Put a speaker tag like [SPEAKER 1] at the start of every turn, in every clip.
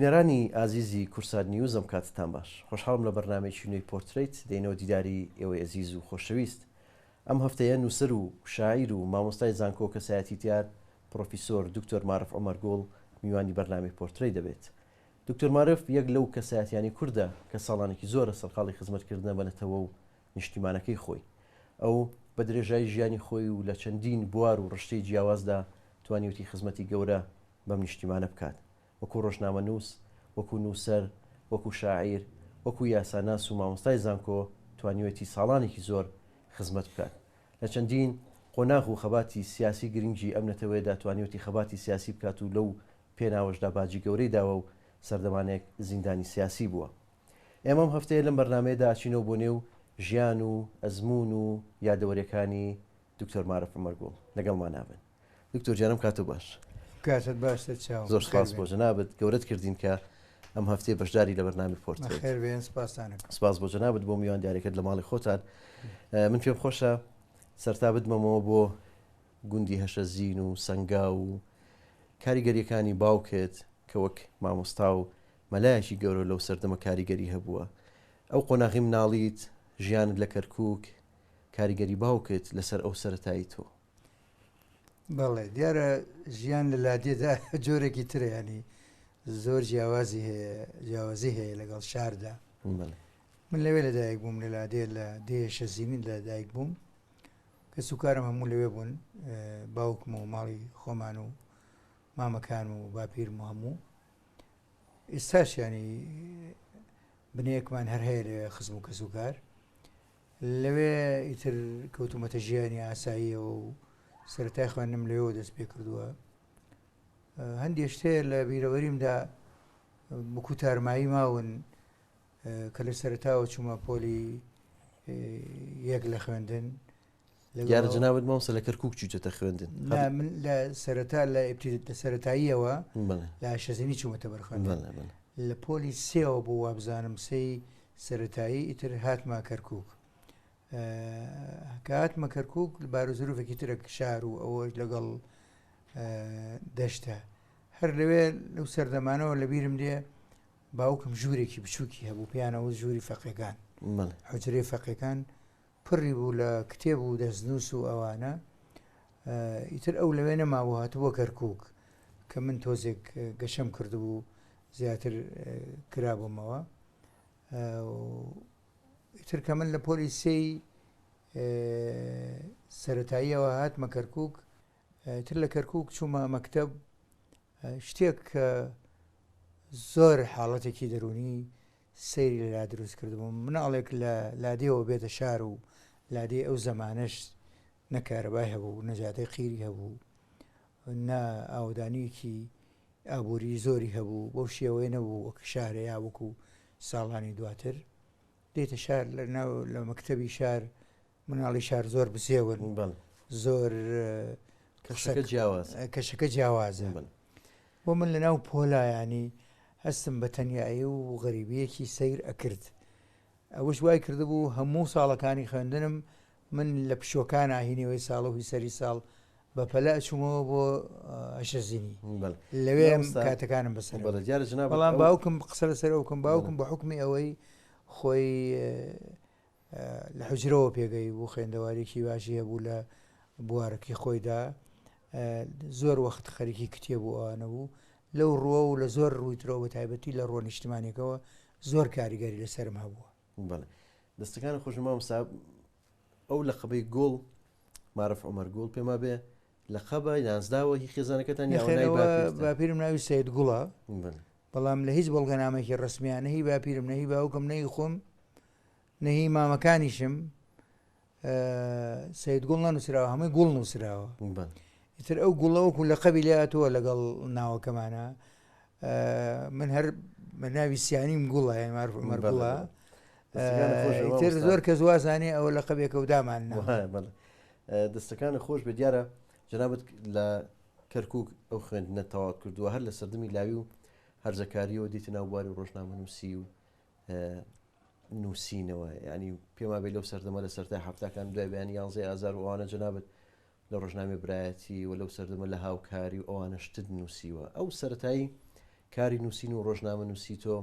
[SPEAKER 1] بینەرانی ئازیزی کورسان نیوز ئەم کاتتان باش خۆشحاڵم لە بەرنامەیەکی نوێی پۆرتریت دێنەوە دیداری ئێوەی ئەزیز و خۆشەویست. ئەم هەفتەیە نووسەر و شاعیر و مامۆستای زانکۆ کەسایەتیتیار پرۆفیسۆر دکتۆر مارف عومەرگوڵ میوانی بەرنامەی پۆرتری دەبێت. دکتۆر مارف یەک لەو کەسایەتیانی کووردە کە ساڵانێکی زۆرە سەرقاڵی خزمەتکردنە بنێتەوە و نیشتیمانەکەی خۆی. ئەو بە درێژایی ژیانی خۆی و لە چەندین بوار و ڕشتەی جیاوازدا توانیوتی خزمەتی گەورە بەم نیشتیمانە بکات، وەکو ڕۆژنامە نووس، وەکو نووسەر، وەکو شاعیر، وەکو یاساناس و مامۆستای زانکۆ توانیوێتی ساڵانێکی زۆر خزمەت بکات. لە چەندین قۆناغ و خەباتی سیاسی گرنگی ئەم نەتەوەیەدا توانیوتی خەباتی سیاسی بکات و لەو پێناوەشدا باجی گەورەی داوە و سەردەمانێک زیندانی سیاسی بووە. ئێمەم هەفتەیە لەم بەرنامەیەدا ئاچینەوە بۆ نێو ژیان و ئەزمون و یادەوەریەکانی دکتۆر مارف عومەرگوڵ. لەگەڵمان نابن. دکتۆر جانم کاتو باش.
[SPEAKER 2] کاتت باشە چاو.
[SPEAKER 1] زۆر سپاس بۆ جەنابەت گەورەت کردین کە ئەم هەفتەیە بەشداری لە بەرنامی پۆرتری.
[SPEAKER 2] خێربێن سپاسانە.
[SPEAKER 1] سپاس بۆ جەنابەت بۆ میوان دیارەکەت لە ماڵی خۆتان. من پێم خۆشە سەرتا بدمەوە بۆ گوندی هەشەزین و سەنگا و کاریگەریەکانی باوکت کە وەک مامۆستا و مەلایەکی گەورە لەو سەردەمە کاریگەری هەبووە. ئەو قۆناغی مناڵیت ژیانت لە کەرکووک کاریگەری باوکت لەسەر ئەو سەرەتایی تۆ.
[SPEAKER 2] بەڵێ دیارە ژیان لە لادێدا جۆرێکی ترە، ینی زۆر جیاوازی هەیە لەگەڵ شاردا. من لەوێ لەدایک بووم لە لادێ لە دێ شەزیمین لەدایک بووم کە سوکارم هەموو لەوێ بوون، باوکم و ماڵی خۆمان و مامەکان و باپیرم و هەموو. ئێستاش ینی بنەیەکمان هەر هەیە لەوێ خزم و کەسوکار. لەوێ ئیتر کەوتومەتە ژیانی ئاساییەوە و سەرەتای خوێندنم لەوێ دەست پێ کردووە. هەندێک شتێ لە بیرەوەریمدا بکو تارمایی ماون کە لە سەرەتاوە چوومە پۆلی یەک لە خوێندن.
[SPEAKER 1] یارە جەنابەت مامۆستا لە کەرکووک چوویتە خوێندن؟
[SPEAKER 2] من لە سەرەتا لە سەرەتاییەوە لە شەزینی چوومەتە بەرخوێندن. لە پۆلی سێەوە بۆ وابزانم سێی سەرەتایی ئیتر هاتمە کەرکووک. کە هاتمە کەرکووک بارۆزروفێکی ترە شار و ئەوە لەگەڵ دەشتە. هەر لەوێ لەو سەردەمانەوە لە بیرم دێ باوکم ژوورێکی بچووکی هەبوو، پیانەوە ژووری فەقیەکان، حوجرەی فەقیەکان پڕی بوو لە کتێب و دەستنووس و ئەوانە. ئیتر ئەو لەوێ نەماوە هاتووە کەرکووک کە من تۆزێک گەشەم کردبوو زیاتر کرابوومەوە. ئیتر کە من لە پۆلی سێی سەرەتاییەوە هاتمە کەرکووک، تر لە کەرکووک چوومە مەکتەب. شتێک کە زۆر حاڵەتێکی دەرونی سەیری لەلا دروست کردبووم. مناڵێک لە لادێەوە بێتە شار و لادێ ئەو زەمانەش نەکارەبای هەبوو، نەجاتەی قیری هەبوو، نە ئاودانیەکی ئابووری زۆری هەبوو، بۆ شێوەیە نەبوو وەک شارە یا وەکو ساڵانی دواتر. دێتە شار لە مەکتەبی شار مناڵی شار زۆر بزێون، زۆر کەشەکە جیاوازە. بۆ من لە ناو پۆلایانی هەستم بە تەنیایی و غەریبیەکی سەیر ئەکرد. ئەوەش وای کردبوو هەموو ساڵەکانی خوێندنم من لە پشۆکان ئاهینەوەی ساڵەوەی سەری ساڵ بە پەلا ئەچوومەوە بۆ ئەشەزینی. لەوێ کاتەکانم بەسەر. بەڵام باوکم قسە لەسەر ئەوکەم، باوکم بە حوکمی ئەوەی خۆی لە حوجرەوە پێگەی بوو، خوێندەوارێکی باشی هەبوو لە بوارەکەی خۆیدا، زۆر وەخت خەریکی کتێب و ئەوانە بوو. لەو ڕووە و لە زۆر ڕوویترەوە بە تایبەتی لە ڕۆ نیشتیمانێکەوە زۆر کاریگەری لەسەرم هەبووە.
[SPEAKER 1] دەستەکان خۆشم مامۆستا ئەو لە قەبەی گوڵ مارف عومەرگوڵ پێما بێ لە قەبە یانزداوە هی خێزانەکەتان
[SPEAKER 2] باپیرم ناوی سەید گوڵە، بەڵام لە هیچ بەڵگەنامێکی ڕسمیان نەهی باپیرم نەهی باوکم نەهی خۆم نەهی مامەکانیشم سەید گوڵ نەنووسراوە، هەمووی گوڵ نووسراوە. ئیتر ئەو گوڵەوەکو لە قەبی لێ هاتووە لەگەڵ ناوەکەمانە. من هەر بە ناوی سیانیم گوڵە، یان مارف عومەرگوڵە. ئیتر زۆر کەس وازانێ ئەوە لە قەبێکە و دامان.
[SPEAKER 1] دەستەکانە خۆش بە دیارە جەنابەت لە کەرکووک ئەو خوێندنە تەواو کردووە، هەر لە سەردەمی لاوی و هەرزەکاریەوە دیتە ناو بواری و ڕۆژنامە نووسی و نووسینەوە. ینی پێما بێ لەو سەردەمە لە سەرای هەفتاکان دوای بەیانی 11 ئازار و ئەوانە جەنابەت لە ڕۆژنامە برایەتی و لەو سەردەمە لە هاوکاری و ئەوانە شتت نووسیوە. ئەو سەرەتایی کاری نووسین و ڕۆژنامە نووسی تۆ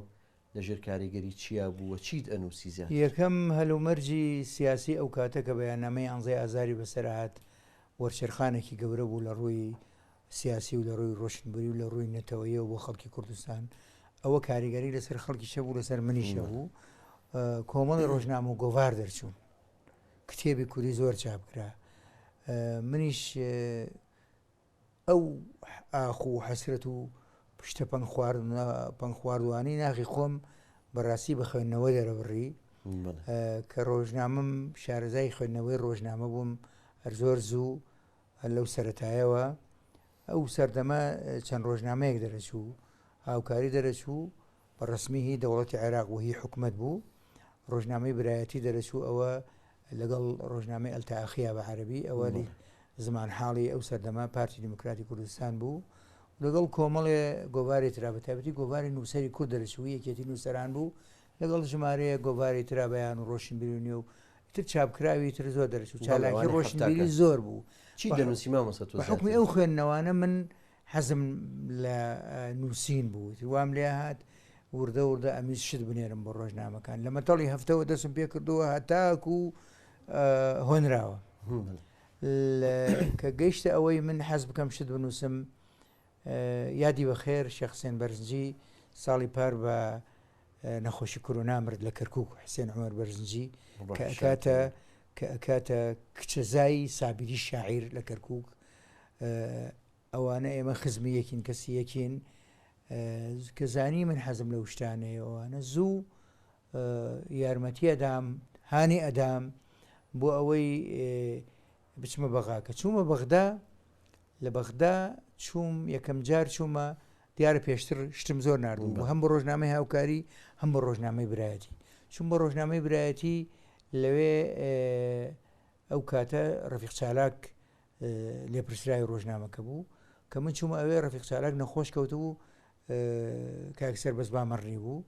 [SPEAKER 1] لەژێر کاریگەری چیا بووە چیت ئەنووسی زیاد؟
[SPEAKER 2] یەکەم هەلومەرجی سیاسی ئەو کاتە کە بەیاننامەی 11 ئازاری بەسەرهات وەرچێرخانێکی گەورە بوو لە ڕووی سیاسی و لە ڕووی ڕۆشنبەری و لە ڕووی نەتەوەیە و بۆ خەڵکی کوردستان ئەوە کاریگەری لەسەر خەڵکی شە بوو لەسەر منیشە بوو کۆمەڵی ڕۆژنامە و گۆڤار دەرچوون کتێبی کوردی زۆر چاپکرا منیش ئەو ئاخ و حەسرەت و پشتە پەنگ خواردوانی ناخی خۆم بەڕاستی بە خوێندنەوە دەرەبڕی کە ڕۆژنامەم شارەزای خوێندنەوەی ڕۆژنامە بووم هەر زۆر زوو لەو سەرەتایەوە ئەو سەردەمە چەند ڕۆژنامەیەک دەرەچوو هاوکاری دەرەچوو بە ڕسمی هی دەوڵەتی عێراق و هی حکومت بوو ڕۆژنامەی برایەتی دەرەچوو ئەوە لەگەڵ ڕۆژنامەی ئەلتاخیا بە عەرەبی ئەوە زمان حاڵی ئەو سەردەما پارتی دیموکراتی کوردستان بوو لەگەڵ کۆمەڵێ گۆڤاری ترا بە تایبەتی گۆڤاری نووسەری کورد دەرەچووی یەکێتی نووسەران بوو لەگەڵ ژمارەیە گۆڤاری ترا بەیان و ڕۆشنبیری و تر چاپکراوی تر زۆر دەرەچوو چالاکی ڕۆشنبیری زۆر بوو
[SPEAKER 1] چی دەنووسی مامۆستا تۆ؟
[SPEAKER 2] بە حکمی ئەو خوێندنەوانە من حەزم لە نووسین بوو وام لێ هات وردە وردە ئەمیز شت بنێرم بۆ ڕۆژنامەکان لە مەتەڵی هەفتەوە دەستم پێ کردووە هەتاکو و هۆنراوە کە گەیشتە ئەوەی من حەز بکەم شت بنووسم یادی بەخێر شێخ حسێن بەرزنجی ساڵی پار بە نەخۆشی کۆرۆنا مرد لە کەرکووک حسێن عومەر بەرزنجی کە ئەکاتە کچەزایی سابیری شاعیر لە کەرکووک ئەوانە ئێمە خزمی یەکین کەسی یەکین کە زانی من حەزم لە شتانەیە ئەوانە زوو یارمەتی ئەدام هانی ئەدام بۆ ئەوەی بچمە بەغا کە چوومە بەغدا لە بەغدا چووم یەکەم جار چوومە دیارە پێشتر شتم زۆر نردوم بوو هەم بە ڕۆژنامەی هاوکاری هەم بە ڕۆژنامەی برایەتی چوون بە ڕۆژنامەی برایەتی لەوێ ئەو کاتە ڕەفیق چالاک لێپرسرای ڕۆژنامەکە بوو کە من چوومە ئەوێ ڕەفیق چالاک نەخۆش کەوتبوو کاکسەر بەس بامەڕنی بوو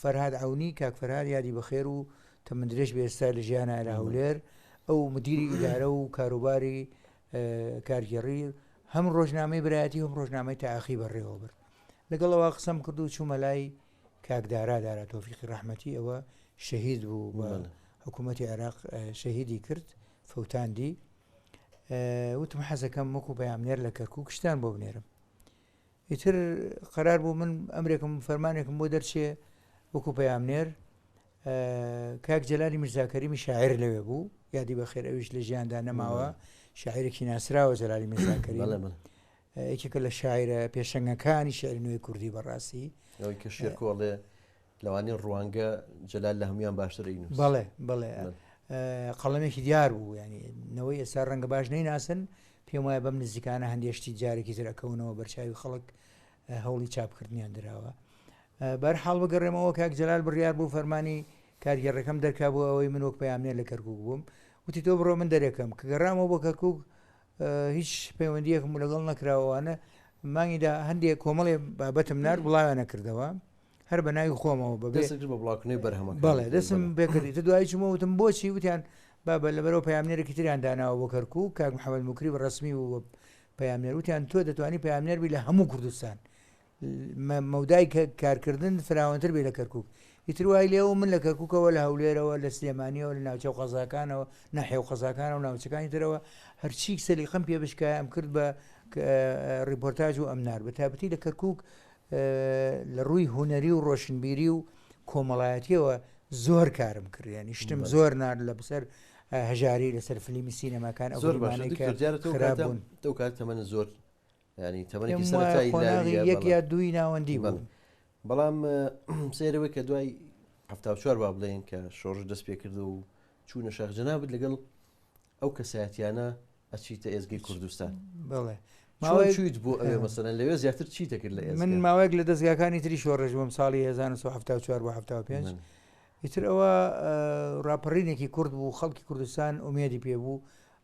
[SPEAKER 2] فەرهاد عەونی کاک فەرهاد یادی بەخێر و تەمەندرێژ بە ئێستا لە ژیانە لە هەولێر ئەو مدیری ئیدارە و کاروباری کارگەڕی هەم ڕۆژنامەی برایەتی هەم ڕۆژنامەی تاعاخی بەڕێوە برد لەگەڵەوە قسەم کرد و چوومە لای کاکدارا دارا تۆفیقی ڕەحمەتی ئەوە شەهید بوو بە حکوومەتی عێراق شەهیدی کرد فەوتاندی وتم حەزەکەم وەکو پەیامنێر لە کەرکووک شتان بۆ بنێرم ئیتر قەرار بوو من ئەمرێکم فەرمانێکم بۆ دەرچێ وەکو پەیامنێر کاک جەلالی میرزاکەریمی شاعیر لەوێ بوو یادی بەخێر ئەویش لە ژیاندا نەماوە شاعیرێکی ناسراوە جەلالی میرزاکەری یەکێکە لە شاعرە پێشەنگەکانی شێعری نوێی کوردی بەڕاستی
[SPEAKER 1] ئەوەی کە شێرکۆڵێ لەوانەیە ڕوانگە جەلال لە هەمویان باشتر ئینووس
[SPEAKER 2] بەڵێ بەڵێ قەڵەمێکی دیار بوو ینی نەوەی ئێستا ڕەنگە باش نەیناسن پێم وایە بەم نزیکانە هەندێشتی جارێکی تر ئەکەونەوە بەرچاوی خەڵک هەوڵی چاپکردنیان دراوە بەرحاڵ بگەڕێمەوە کاک جەلال بڕیار بوو فەرمانی کارگەڕەکەم دەرکا بوو ئەوەی من وەک پەیامنێر لە کەرکووک بووم وتی تۆ بڕۆ من دەرێکم کە گەڕامەوە بۆ کەرکووک هیچ پەیوەندیەکم لەگەڵ نەکراوانە مانگیدا هەندێک کۆمەڵێ بابەتم نرد بڵاویان نەکردەوە هەر بە ناوی خۆمەوە
[SPEAKER 1] بە بڵاوکردنەوەی بەرهەمەکە
[SPEAKER 2] بەڵێ دەستم بێکردی تە دوای چوومە وتم بۆچی وتیان بابە لەبەرەوە پەیامنێرێکی تریان داناوە بۆ کەرکووک کاک محەممەد موکری بە ڕسمی و پەیامنێر وتیان تۆ دەتوانی پەیامنێر بی لە هەموو کوردستان مەودای کارکردن فراوانتر بێ لە کەرکووک ئیتر وای لێەوە من لە کەرکووکەوە لە هەولێرەوە لە سلێمانیەوە لە ناوچە قەزاکانەوە نەحێو قەزاکانە و ناوچەکانی ترەوە هەرچی سەلیقەم پێ بشکای ئەم کرد بە ریپۆرتاژ و ئەمنار بە تایبەتی لە کەرکووک لە ڕووی هوەری و ڕۆشنبیری و کۆمەڵایەتیەوە زۆر کارم کرد ینی شتم زۆر نرد لە بەسەر هەژاری لەسەر فلیمی سینەماکان
[SPEAKER 1] زۆر باشبوون تەو کات تەمەنە زۆر ینی تەمەنێکی سەرەتایی
[SPEAKER 2] یەک یا دووی ناوەندی بوو
[SPEAKER 1] بەڵام سێرەوەی کە دوای 74 با بڵێن کە شۆڕش دەست پێ کردو و چوونە شاخ جەنابەت لەگەڵ ئەو کەسایەتیانە ئەچیتە ئێزگەی کوردستان
[SPEAKER 2] بڵێ
[SPEAKER 1] ماوەیت بۆ ئەوێ مەسەلەن لەوێ زیاتر چیتە کرد لە
[SPEAKER 2] من ماوەیەک لە دەستگاکانی تری شۆڕژ بووم ساڵی 1974 بۆ 75 ئیتر ئەوە ڕاپەڕینێکی کورد بوو خەڵکی کوردستان ئومێدی پێ بوو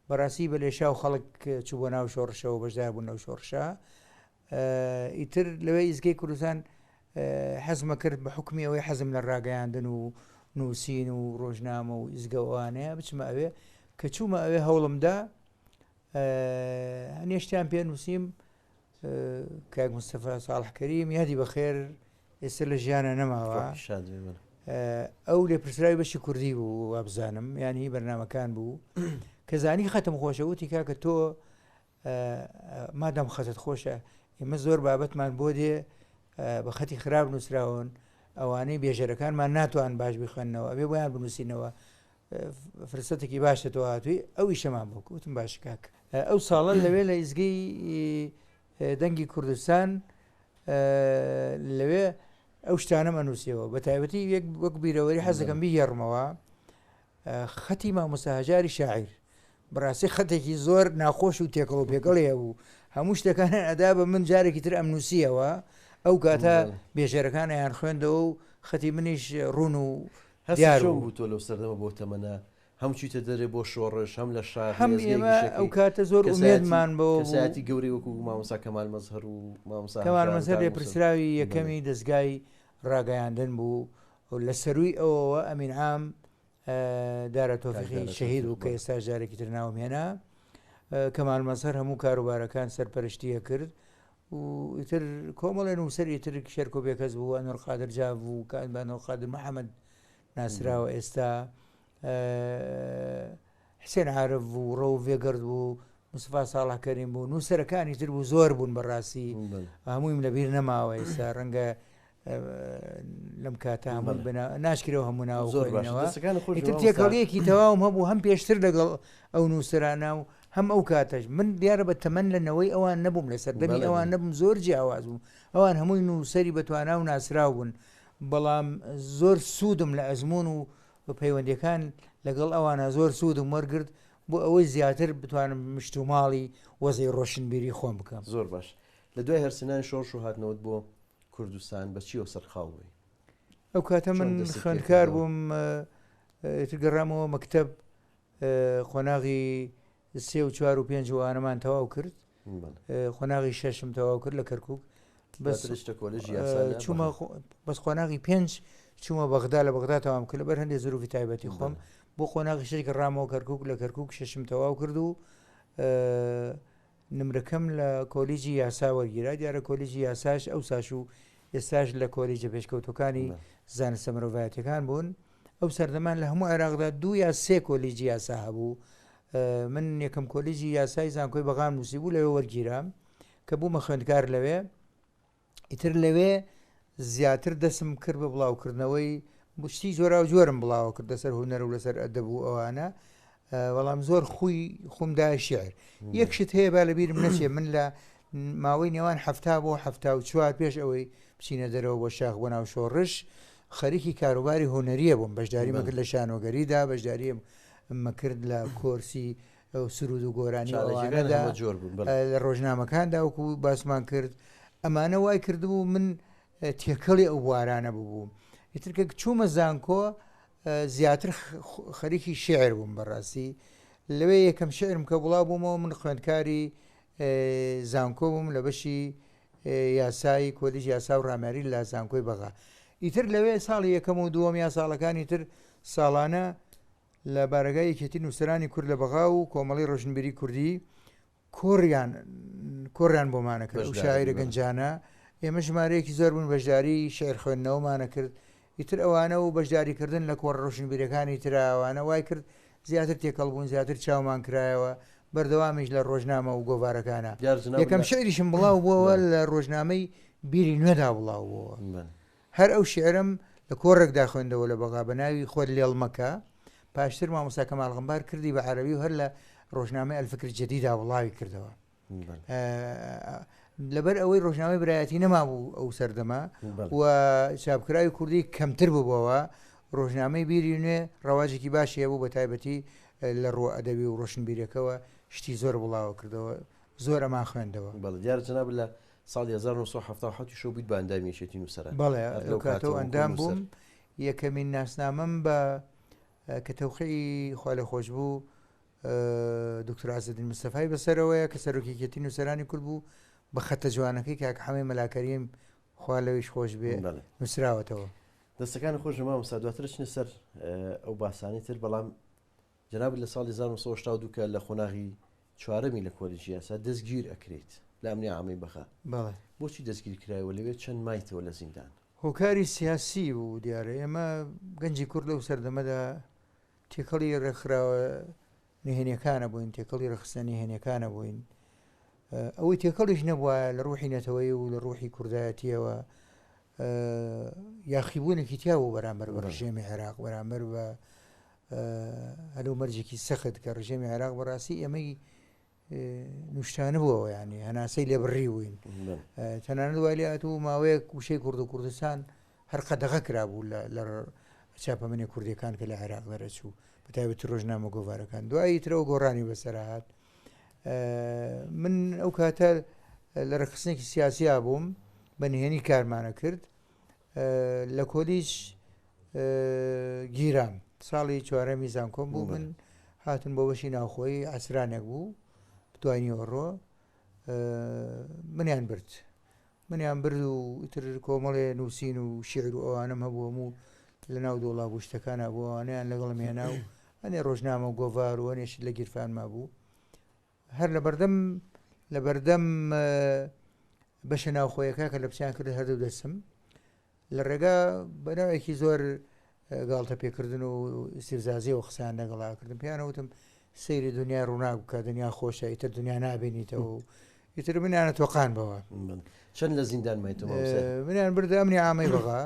[SPEAKER 2] بەڕاستی بە لێشا و خەڵک چوو بۆ ناو شۆڕشەوە بەشدار بوون نەو شۆڕشە ئیتر لەوێ ئیزگەی کوردستان حەزمە کرد بە حکمی ئەوەی حەزم لە ڕاگەیاندن و نووسین و ڕۆژنامە و ئیزگەوانەیە بچمە ئەوێ کە چوومە ئەوێ هەوڵمدا هەنێشتیان پێ نووسیم کاک مستەفا ساڵح کەریم یادی بەخێر ئێستا لە ژیانە نەماوە ئەو لێ پرسراوی بەشی کوردی بوو وابزانم ینی بەرنمەکان بوو کە زانی خەتم خۆشەوتی کاکە تۆ مادەم خەتت خۆشە ئێمە زۆر بابەتمان بۆ دێ بە خەتی خراپ نووسراون ئەوانەی بێژەرەکانمان ناتوان باش بخوێنەوە ئەبێ بۆیان بنووسینەوە فرسەتێکی باشە تۆ هاتووی ئەوی شەمان بۆ وتم باش کاک ئەو ساڵە لەوێ لە ئیزگەی دەنگی کوردستان لەوێ ئەو شتانە ئەنووسیەوە بە تایبەتی وەک بیرەوەری حەزەکەم بیهێڕمەوە خەتی مامۆستا هەژاری شاعیر بەڕاستی خەتێکی زۆر ناخۆش و تێکەڵ و پێکەڵەیە بوو هەموو شتەکانیان ئەدا بە من جارێکی تر ئەم نووسیەوە ئەو کاتە بێژێرەکانیان خوێندەوە و خەتی منیش ڕوون و
[SPEAKER 1] دیار بوو تۆ لەو سەردەمە بۆ تەمەنە هەم چیتە دەرێ بۆ شۆڕش هەم لە شار
[SPEAKER 2] هەم ئێمە ئەو کاتە زۆر ئومێدمان بۆ
[SPEAKER 1] ساعتی گەوری وەکو مامۆستا کەمال مەزهەر و مامۆستا
[SPEAKER 2] کەمال مەزهەر لێ پرسراوی یەکەمی دەستگای ڕاگەیاندن بوو لە سەروی ئەوەوە ئەمین عام دارە تۆفیقی شەهید و کە ئێستا ژارێکی تر ناومێنە کەمال مەزهەر هەموو کاروبارەکان سەرپەرشتیە کرد و ئیتر کۆمەڵێ نووسەر ئیتر شێرک و بێکەس بوو ئەنوەر قادر جاڤ و ئەنوەر قادر محەممەد ناسراوە ئێستا حسێن عارف بوو ڕەو وێگەرد بوو مستەفا ساڵح کەریم بوو نووسەرەکانی تر بوو زۆر بوون بەڕاستی هەموویم لەبیر نەماوە ئێستا ڕەنگە لەم کاتە هەموو ناشکرەوە هەموو ناوەوە تێکەڵیەکی تەواوم هەبوو هەم پێشتر لەگەڵ ئەو نووسرانە و هەم ئەو کاتەش من دیارە بە تەمەەن لەنەوەی ئەوان نەبووم لە سەردەمی ئەوان نەبووم زۆر جیاواز بووم ئەوان هەمووی نووسری بەتوانە و ناسرااو بوون بەڵام زۆر سوودم لە ئەزمون و پەیوەندەکان لەگەڵ ئەوانە زۆر سوودم وەرگرت بۆ ئەوەی زیاتر بتوانم مشت و ماڵی وەزەی ڕۆشنبیری خۆم بکەم
[SPEAKER 1] زۆر باش لە دوای هەرسنان شۆڕش و هاتنەوەت بۆ کوردستان بەچیەوە سەرخاوی
[SPEAKER 2] ئەو کاتە من خوێندکار بووم گەڕامەوە مەکتەب خۆناغی 3 و 4 و 5 وانەمان تەواو کرد خۆناغی 6م تەواو کرد لە کەرکووک چوومە بەس خۆناغی 5 چوومە بەغدا لە بەغدا تەوام کرد لەبەر هەندێک زروفی تایبەتی خۆم بۆ خۆناغی 6 گەڕامەوە کەرکووک لە کەرکووک 6م تەواو کرد و نمرەکەم لە کۆلیجی یاسا وەرگیرا دیارە کۆلیجی یاساش ئەو ساش و ئێستاش لە کۆلیجە پێشکەوتەکانی زانستە مرۆڤایەتیەکان بوون ئەو سەردەمان لە هەموو عێراقدا 2 یا 3 کۆلیجی یاسا هەبوو من یەکەم کۆلیجی یاسای زانکۆی بەغام نووسی بوو لەوێ وەرگیرام کە بوومە خوێندکار لەوێ ئیتر لەوێ زیاتر دەسم کرد بە بڵاوکردنەوەی بشتی جۆرا و جۆرم بڵاو کرد لەسەر هونەر و لەسەر ئەدەب و ئەوانە بەڵام زۆر خۆی خۆمدا شعر یەکشت هەیە با لەبیرم نەچێ من لە ماوەی نێوان هەفتا بۆ 74 پێش ئەوەی بچینە دەرەوە بۆ شاخ بۆ ناو شۆڕش خەریکی کاروباری هۆنەریە بووم بەشداری مەکرد لە شانۆگەریدا بەشداری مەکرد لە کۆرسی سرود و گۆرانی لە ڕۆژنامەکاندا وەکو باسمان کرد ئەمانە وای کردبوو من تێکەڵی ئەو بوارانە ببووم ئیترکە چوومە زانکۆ زیاتر خەریکی شعر بووم بەڕاستی لەوێ یەکەم شعرم کە بڵاو بوومەوە من خوێندکاری زانکۆ بووم لە بەشی یاسایی کۆلیژ یاسا و ڕاماری لە زانکۆی بەغا ئیتر لەوێ ساڵی یەکەم و دووەم یا ساڵەکانی تر ساڵانە لە بارگای یەکێتی نووسرانی کورد لە بەغا و کۆمەڵی ڕۆژنبیری کوردی کۆڕیان بۆمانە کرد و شاعیرە گەنجانە ئێمە ژمارەیەکی زۆر بوون بەشداری شعر خوێندنەوەمانە کرد ئیتر ئەوانە و بەشداریکردن لە کۆڕ ڕۆژنبیرەکانی تراوانە وای کرد زیاتر تێکەڵ بوون زیاتر چاومان کرایەوە بەردەوامیش لە ڕۆژنامە و گۆڤارەکانە یەکەم شعریشم بڵاو بووەوە لە ڕۆژنامەی بیری نوێدا بڵاو بووە هەر ئەو شعرم لە کۆڕێکدا خوێندەوە لە بەغا بە ناوی خۆت لێڵمەکە پاشتر مامۆستا کەمال غەمبار کردی بە عەرەبی و هەر لە ڕۆژنامەی ئەلفکر جەدیدا وڵاوی کردەوە لەبەر ئەوەی ڕۆژنامەی برایەتی نەمابوو ئەو سەردەما و چاپکراوی کوردی کەمتر بووبەوە ڕۆژنامەی بیری نوێ ڕەواجێکی باشی هەبوو بە تایبەتی لە ڕۆ ئەدەبی و ڕۆشنبیرەکەەوە شتی زۆر بڵاوە کردەوە زۆر ئەمان خوێندەوە
[SPEAKER 1] بەڵێ دیارە جەناب لە ساڵی 1970 شۆ بیت بە ئەندامیێتی نووسەران
[SPEAKER 2] بەڵێ لەو کاتەوە ئەندام بووم یەکەمین ناسنامەم بە کە تەوخی خوا لە خۆش بوو دکتۆر عەزەدین مستەفای بەسەرەوەیە کە سەرۆکیەتی نووسەرانی کورد بوو بە خەتە جوانەکەی کاک حەمەی مەلاکەریم خوا لەویش خۆش بێ نووسراوەتەوە
[SPEAKER 1] دەستەکانی خۆش مامۆستا دواتر چنە سەر ئەو باسانی تر بەڵام جەناب لە ساڵی 1970 کە لە خۆناغی چوارەمی لە کۆلیژی یاسا دەستگیر ئەکرێت لە ئەمنی عامی بەخا
[SPEAKER 2] بەڵێ
[SPEAKER 1] بۆچی دەستگیر کرایەوە لەوێ چەند مایتەوە لە زیندان
[SPEAKER 2] هۆکاری سیاسی بوو دیارە ئێمە گەنجی کورد لەو سەردەمەدا تێکەڵی ڕێکخراوە نهێنیەکانە بووین تێکەڵی ڕخستە نهێنیەکانە بووین ئەوەی تێکەڵیش نەبووە لە ڕوحی نەتەوەی و لە ڕوحی کوردایەتیەوە یاخیبوونێکی تیا بوو بەرامبەر بە ڕژێمی عێراق بەرامبەر بە هەلو مەرجێکی سەخت کە ڕژێمی عێراق بەڕاستی ئێمەی نوشتانە بووەوە ینی هەناسەی لێ بڕی بووین تەنانەت وای لێ هاتوو ماوەیەک وشەی کورد و کوردستان هەر قەدەغە کرابوو لە چاپەمەنی کوردیەکان کە لە عێراق دەرەچوو بەتایبەتی ڕۆژنامە گۆڤارەکان دوایی ترەوە گۆڕانی بەسەر هات من ئەو کاتە لە ڕخستنێکی سیاسیا بووم بە نهێنی کارمانە کرد لە کۆلیژ گیرام ساڵی چوارەمی زانکۆم بوو من هاتن بۆ بەشی ناوخۆی عسرانێک بوو دوای نیوەڕۆ منیان برد و ئیتر کۆمەڵێ نووسین و شیعر و ئەوانم هەبوو هەموو لە ناو دۆڵا بوشتەکانە بوو ئەوانیان لەگەڵم هێنا و ئەنێ ڕۆژنامە و گۆڤار و ئەنێشت لە گیرفانما بوو هەر لە بەردەم بەشە ناوخۆیەکە کە لە پچیان کرد هەردوو دەسم لە ڕێگا بەناوێکی زۆر گاڵتە پێکردن و استیفزازی و قسەیان لەگەڵاکردن پێیانەوتم سەیری دنیا ڕووناک بکە دنیا خۆشە ئیتر دنیا نابینیتەوە و ئیتر منیانە تۆقان بەوە
[SPEAKER 1] چەند لە زیندان مایتەوە
[SPEAKER 2] منیان بردە ئەمنی عامەی بەغا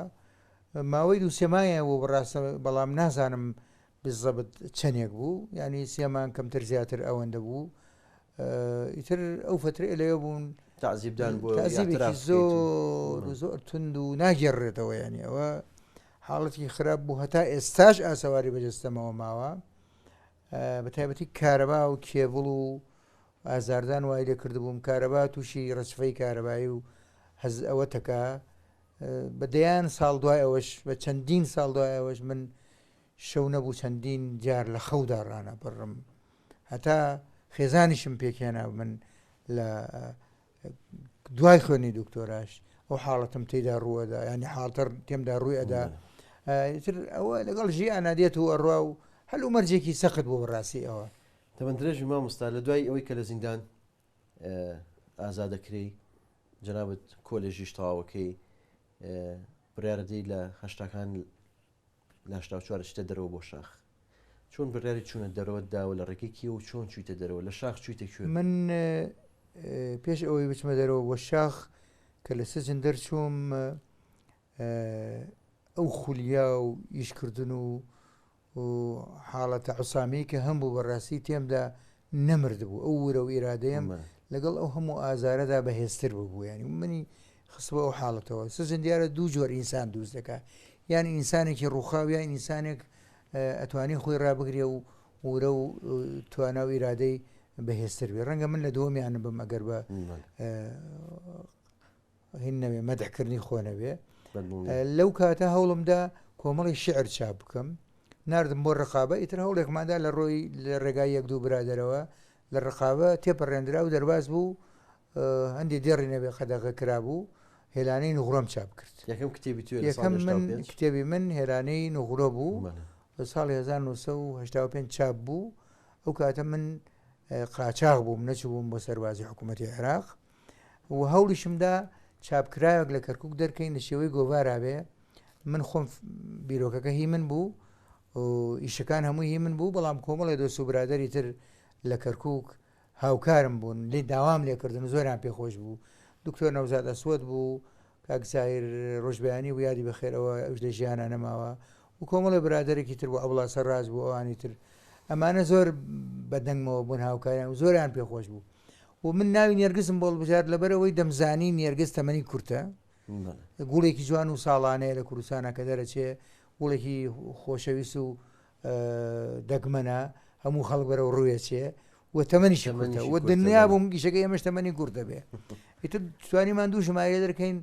[SPEAKER 2] ماوەی دوو سێمایە بوو بەڕاستە بەڵام نازانم بزەبت چەندێک بوو ینی سێمان کەمتر زیاتر ئەوەندە بوو ئیتر ئەو فترە لەوێ بوون
[SPEAKER 1] تعزیبدان بوو
[SPEAKER 2] تعزیبێکی زۆر تند و ناگێڕێتەوە ینی ئەوە حاڵەتی خراپ بوو هەتا ئێستاش ئاسەواری بەجەستەمەوە ماوە بەتایبەتی کارەبا و کێبڵ و ئازاردان وای لێ کردبووم کارەبا تووشی ڕچفەی کارەبایی و هەز ئەوە تەکا بەدەیان ساڵ دوای ئەوەش بە چەندین ساڵ دوای ئەوەش من شەو نەبوو چەندین جار لە خەودا ڕانە بڕم هەتا خێزانیشم پێکێنا من لە دوای خوێنی دکتۆراش ئەو حاڵەتم تێدا ڕووەدا ینی حاڵتر تێمدا ڕووی ئەدا تر ئەوە لەگەڵ ژیان نادێت و ئەڕوا و هەلو مەرجێکی سەخت بۆ بەڕاستی ئەوە
[SPEAKER 1] تەمەندرێژی مامۆستا لە دوای ئەوەی کە لە زیندان ئازادەکرێ جەنابەت کۆلێژیش تەواوەکەی بڕیاردەی لە هەشتاکان لە هەشتا و چوارە چیتە دەرەوە بۆ شاخ چۆن بڕیاری چوونە دەرەوە داوە لە ڕێگەکی و چۆن چوویتە دەرەوە لە شاخ چوویتە کوێ
[SPEAKER 2] من پێش ئەوەی بچمە دەرەوە بۆ شاخ کە لە سجن دەرچووم ئەو خولیا و ئیشکردن و حاڵەتە عوسامی کە هەم بوو بەڕاستی تێمدا نەمرد بوو ئەو ورە و ئیرادەیەم لەگەڵ ئەو هەموو ئازارەدا بەهێزتر ببوو ینی منی خستبە ئەو حاڵەتەوە سجن دیارە دوو جۆر ئینسان دروست دەکات یان ئینسانێکی ڕووخاو یان ئینسانێک ئەتوانی خۆی ڕابگرێ و ورە و توانە و ئیرادەی بەهێزتر بێ ڕەنگە من لە دووەمیانە بم ئەگەر بە هین نەوێ مەدەحکردنی خۆ نەبێ لەو کاتە هەوڵمدا کۆمەڵی شعر چاپ بکەم ناردم بۆ ڕقابە ئیتر هەوڵێکمادا لە ڕۆی لە ڕێگای یەک دوو برادەرەوە لە ڕقابە تێپەڕێنرا و دەرباز بوو هەندێک دێڕی نەبێ قەدەغە کرابوو هێلانەی نوغڕۆم چاپ کرد یەکەم من کتێبی من هێرانەی نوغڕۆ بوو ساڵی 1985 چاپ بوو ئەو کاتە من قاچاق بووم نەچوو بووم بۆ سەربازی حکوومەتی عێراق و هەوڵیشمدا چاپکرایەک لە کەرکووک دەرکەین لە شێوەی گۆڤارابێ من خۆم بیرۆکەکە هی من بوو ئیشەکان هەمووی هی من بوو بەڵام کۆمەڵی دۆست و برادەری تر لە کەرکووک هاوکارم بوون لێ داوام لێکردن زۆریان پێخۆش بوو دکتۆر نەوزاد ئەسوەد بوو کاکزایر ڕۆژبیانی و یادی بەخێرەوە ئەوش لە ژیانە نەماوە و کۆمەڵی برادێکی تر بوو ئەوڵا سەرڕاز بوو ئەوانی تر ئەمانە زۆر بەدەنگمەوە بوون هاوکاریان و زۆریان پێخۆش بوو و من ناوی نێرگزم بۆڵ بژار لەبەرەوەی دەمزانی نێرگز تەمەنی کورتە گوڵێکی جوان و ساڵانەیە لە کوردستانە کە دەرەچێ گوڵێکی خۆشەویست و دەگمەنە هەموو خەڵک بەرەو ڕوویەچێ و تەمەنیشی کورتە و دنیا بووم گیشەکە ئێمەش تەمەنی کورتە بێ ئیتر توانیمان دوو ژمارە دەرکەین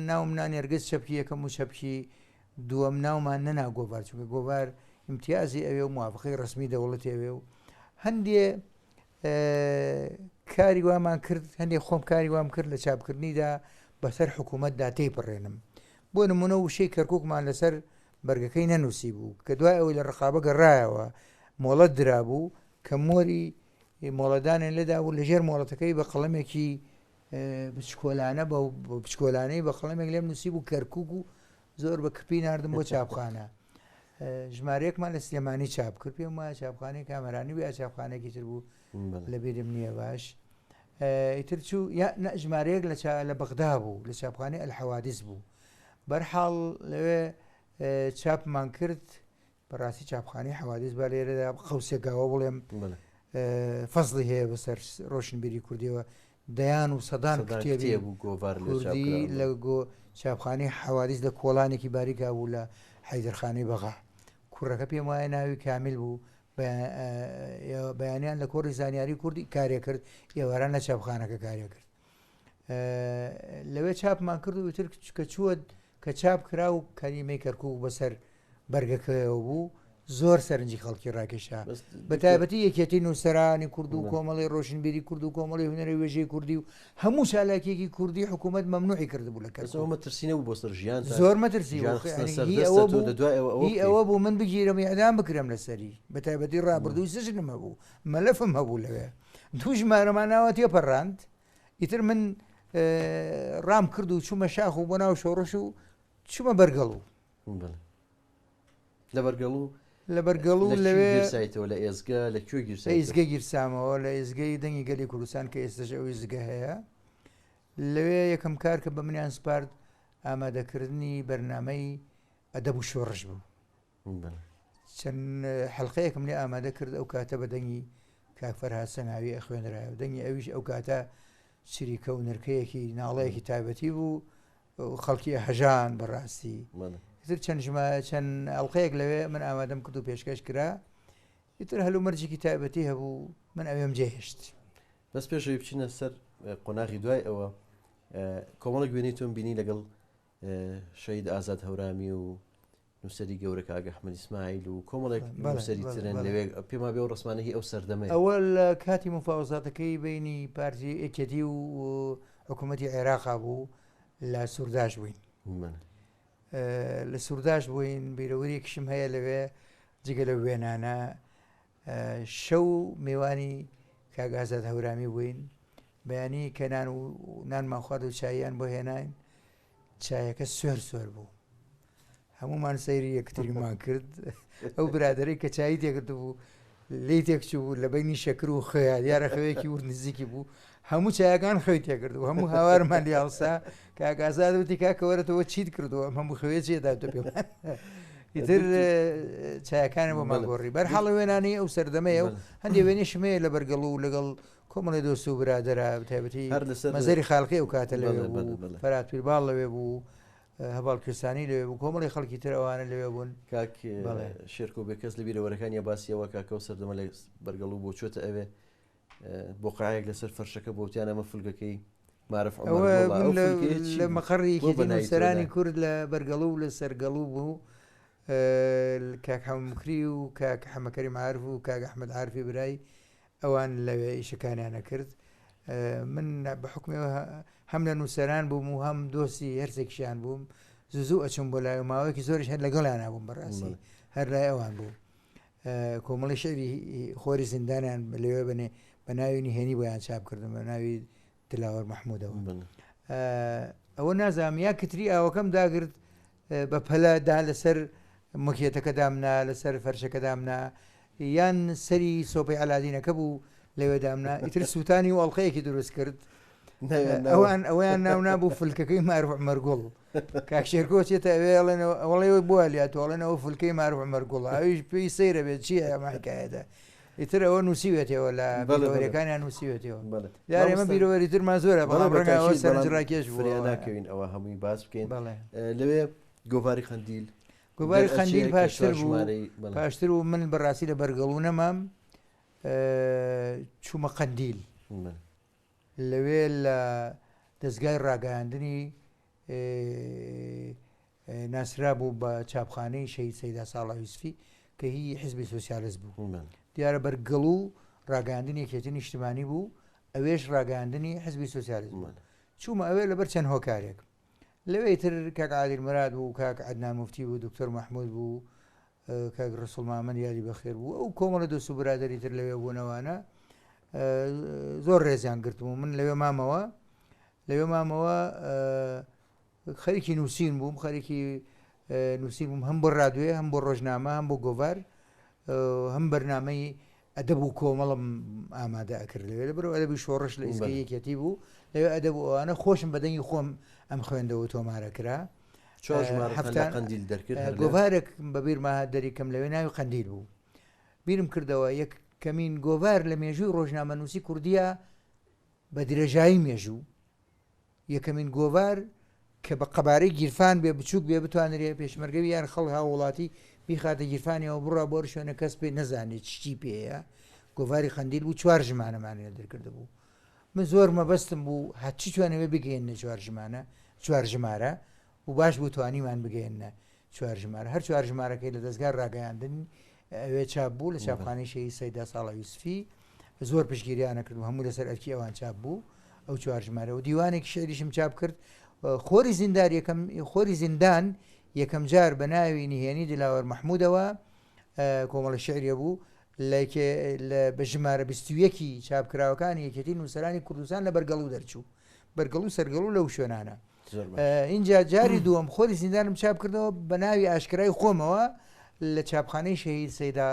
[SPEAKER 2] ناومنا نێرگز شەپکی یەکەم و شەپکی دووەم ناومان نەنا گۆڤار چونکە گۆڤار امتیازی ئەوێ و موافقەی ڕسمی دەوڵەت ئەوێ و هەندێ کاری وامان کرد هەندێک خۆم کاری وام کرد لە چاپکردنیدا بەسەر حکوومەتدا تێپەڕێنم بۆ نمونە وشەی کەرکووکمان لەسەر بەرگەکەی نەنووسی بوو کە دوای ئەوەی لە ڕقابە گەڕایەوە مۆڵەت درابوو کە مۆری مۆڵەدانێن لێدا و لەژێر مۆڵەتەکەی بە قەڵەمێکی بچکۆلانە بە بچکۆلانەی بە قەڵەمێک لێم نووسی بوو کەرکک و زۆر بە کپی نردم بۆ چاپخانە ژمارەیەکمان لە سلێمانی چاپ کرد پێم وایە چاپخانەی کامەرانی بوو یا چاپخانێکی تر بوو لەبیرم نییە باش ئیتر چوو ژمارەیەک لە بەغدا بوو لە چاپخانەی ئەلحەوادیس بوو بەرحاڵ لەوێ چاپمان کرد بەڕاستی چاپخانەی حەوادیس با لێرەدا قەوسێکاوە بڵێم فەزڵی هەیە بەسەر ڕۆشنبیری کوردیەوە دەیان و سەدان کتێبی کوردی لە چاپخانەی حەوادیس لە کۆڵانێکی باریکا بوو لە حەیدەرخانەی بەغا کوڕەکە پێم وایە ناوی کامیل بوو بەیانیان لە کۆڕی زانیاری کوردی کارێ کرد ئێواران لە چاپخانەکە کارێ کرد لەوێ چاپمان کرد و تر کە چووە کە چاپ کرا و کەریمەی کەرکوو بەسەر بەرگەکەیەوە بوو زۆر سەرنجی خەڵکی ڕاکێشا بە تایبەتی یەکێتی نووسەرانی کورد و کۆمەڵی ڕۆشنبیری کورد و کۆمەڵی هونەری وێژەی کوردی و هەموو چالاکێکی کوردی حکوومەت مەمنوعی کردبوو لە
[SPEAKER 1] مەترسینە بوو بۆ سەر ژیان
[SPEAKER 2] زۆر مەترسی ئەوە بوو من بگیرم یادام بکرم لەسەری بە تایبەتی ڕابردووی سژنم هەبوو مەلەفم هەبوو لەوێ دوو ژمارەمان ناوە تێپەڕاند ئیتر من ڕام کرد و چوومە شاخ و بۆ ناو شۆڕش و چوومە بەرگەڵوو
[SPEAKER 1] لە بەرگەڵوو
[SPEAKER 2] لە بەرگەڵوو لەوێ
[SPEAKER 1] لە ئێزگە لە کوێ
[SPEAKER 2] ئێزگە گیرسامەوە لە ئێزگەی دەنگی گەلی کوردستان کە ئێستش ئەو ئێزگە هەیە لەوێ یەکەم کار کە بە منیان سپارد ئامادەکردنی بەرنامەی ئەدەب و شۆڕش بوو چەند حەڵقەیەکم لێ ئامادە کرد ئەو کاتە بە دەنگی کاک فەرهاد سەناوی ئەخوێنرایە و دەنگی ئەویش ئەو کاتە چریکە و نرکەیەکی ناڵەیەکی تایبەتی بوو خەڵکی هەژان بەڕاستی تر چەند ئەڵلقەیەک لەوێ من ئامادەم کرد و پێشکەش کرا ئیتر هەلو مەرجێکی تایبەتی هەبوو من ئەوێم جێهێشت
[SPEAKER 1] بەس پێشەوەی بچینە سەر قۆناغی دوای ئەوە کۆمەڵک وێنی تۆم بینی لەگەڵ شەید ئازاد هەورامی و نووسەری گەورە کاک ئەحمەد ئیسماعیل و کۆمەڵێک نووسەری ترن لەوێ پێما بێ و ڕسمانەی ئەو سەردەمەیە
[SPEAKER 2] ئەوە لە کاتی مفاوزاتەکەی بینی پارتی ئێکێتی و حکوومەتی عێراقا بوو لە سوورداش بووین لە سوورداش بووین بیرەوەریەکیشم هەیە لەوێ جگە لە وێنانە شەو میوانی کاک ئازاد هەورامی بووین بەیانی کە نان و نانمان خوارد و چاییان بۆ هێناین چایەکە سوێر بوو هەمومان سەیری یەکتریمان کرد ئەو برادەرەی کە چایی تێکرد بوو لی تێکچوو بوو لە بینی شەکر و خەیە دیارە خەوەیەکی ور نزیکی بوو هەموو چایەکان خەوی تێکرد و هەموو هاوارمان لیاڵسا کاک ئازاد وتی کاکەوەرەتەوە چیت کردووە هەموو خەوێ چێدا تۆ پێمان ئیتر چایەکانە بۆ ماگۆڕی بەرحاڵە وێنانی ئەو سەردەمەیە و هەندێک وێنێشمەیە لە بەرگەڵ و لەگەڵ کۆمەڵی دۆست و برادەرە تایبەتی مەزەری خاڵقی ئەو کاتە لەوێ بوو فەرات پیرباڵ لەوێ بوو هەواڵ کوێستانی لەوێ بوو کۆمەڵی خەڵکی تر ئەوانە لەوێ بوون
[SPEAKER 1] کاک شێرکۆ بێ کەس لە بیرەوەرەکانی باسیەوە کاکە و سەردەمە لە بەرگەڵ و بۆ چۆتە ئەوێ بۆقایەک لەسەر فەرشەکە بۆتیان ئەمە فولگەکەی معرف
[SPEAKER 2] لە مەقڕێکی نووسەرانی کورد لە بەرگەڵ و لە سەرگەڵوو بوو کاک حەمکری و کاک حەمەکەری معارف و کاک ئەحمەد عارفی برای ئەوان لەوێ ئیشەکانیانە کرد من بە حکمەوە هەم لە نووسەران بووم و هەم دۆستی هەرسێکیشیان بووم زوو ئەچم بۆ لای ماوەیەکی زۆریش هەر لەگەڵیان نبووم بەڕاستی هەر لای ئەوان بوو کۆمەڵی شەوی خۆری زیندانیان لەوێ بنێ بە ناوی نهێنی بۆیان چاپکردم بە ناوی دلاوەر مەحموودەوە ئەوە نازانم یا کتری ئاوەکەم داگرت بە پەلەدا لەسەر مکێتەکە دامنا لەسەر فەرشەکە دامنا یان سەری سۆپی ئالادینەکە بوو لەوێ دامنا ئیتر سووتانی و ئەڵلقەیەکی دروست کرد ئەویان ناو نابوو فلکەکەی معروف مەرگوڵ کاک شێرکۆ چێتە ئەوڵێەوەی بووە لاتۆڵێن ئەوە فولکەی معروف مەرگوڵ ئەویش پێی سەیرە بێت چیە ئەماکایەتە ئیتر ئەوە نووسیوێتەوە لە بیرەوەریەکانیان نووسیوێتەوە یار ئێمە بیرەوەری ترمان زۆرە بەڵام ڕەنگەوە سەرنجڕاکێش
[SPEAKER 1] بوو ناکەوین ئەوە هەمووی باس بکەین لەوێ گۆڤاری خەندیل
[SPEAKER 2] گۆڤاری خەندیل پاشتر و من بەڕاستی لە بەرگەڵوو نەمام چوومە قەندیل لەوێ لە دەستگای ڕاگەیاندنی ناسرا بوو بە چاپخانەی شەید سەیدا ساڵح یوسفی کە هی حیزبی سۆسیالیست بوو دیارە بەرگەڵوو ڕاگەیاندنی یەکێتی نیشتیمانی بوو ئەوێش ڕاگەیاندنی حیزبی سۆسیالیست بوو چوومە ئەوێ لەبەر چەند هۆکارێک لەوێ تر کاک عادل مراد بوو کاک عەدنان موفتی بوو دکتۆر مەحموود بوو کاک ڕسوڵ مامەد یادی بەخێر بوو ئەو کۆمەڵە دۆست و برادەری تر لەوێ بوونەوانە زۆر ڕێزیان گرتم و من لەوێ مامەوە خەریکی نووسین بووم خەریکی نووسین بووم هەم بۆ ڕادوێ هەم بۆ ڕۆژنامە هەم بۆ گۆڤار هەم بەرنامەی ئەدەب و کۆمەڵم ئامادە ئەکرد لەوێ لەبەرەوە ئەدەبی شۆڕش لە ئیزگەی یەکێتی بوو لەوێ ئەدەب و ئەوانە خۆشم بەدەنگی خۆم ئەم خوێندەوە تۆمارەکرا
[SPEAKER 1] قەندیل دەرکرد
[SPEAKER 2] گۆڤارێک بەبیر ماهاتدەری کەم لەوێ ناوی قەندیل بوو بیرم کردەوە یەکەمین گۆڤار لە مێژووی ڕۆژنامە نووسی کوردیە بە درێژایی مێژوو یەکەمین گۆڤار کە بە قەبارەی گیرفان بێ بچووک بێ بتوانرێ پێشمەرگەوی یان خەڵک هاوڵاتی بیخاتە گیرفانیەوە بڕا بۆ شوێنە کەس پێ نەزانێت چی پێەیە گۆڤاری قەندیل بوو 4 ژمانەمانێ دەرکرد بوو من زۆر مەبەستم بوو هەچی توانەوێ بگەێنە 4 ژمارە و باش بوو توانیمان بگەێنە 4 ژمارە هەر 4 ژمارەکەی لە دەستگار ڕاگەیاندن ئەوێ چاپ بوو لە چاپخانەی شەهید سەیدا ساڵە یوسفی زۆر پشتگیریانە کرد و هەموو لەسەر ئەرکی ئەوان چاپ بوو ئەو 4 ژمارە و دیوانێکی شعریشم چاپ کرد خۆری زیندان یەکەم جار بە ناوی نهێنی دلاوەر مەحموودەوە کۆمەڵە شعریە بوو بە ژمارە 21 چاپکراوەکانی یەکێتی نووسەرانی کوردستان لە بەرگەڵوو دەرچوو بەرگەڵوو سەرگەڵوو لەو شوێنانە اینجا جاری دووەم خۆری زیندانم چاپ کردەوە بە ناوی ئاشکرای خۆمەوە لە چاپخانەی شەهید سەیدا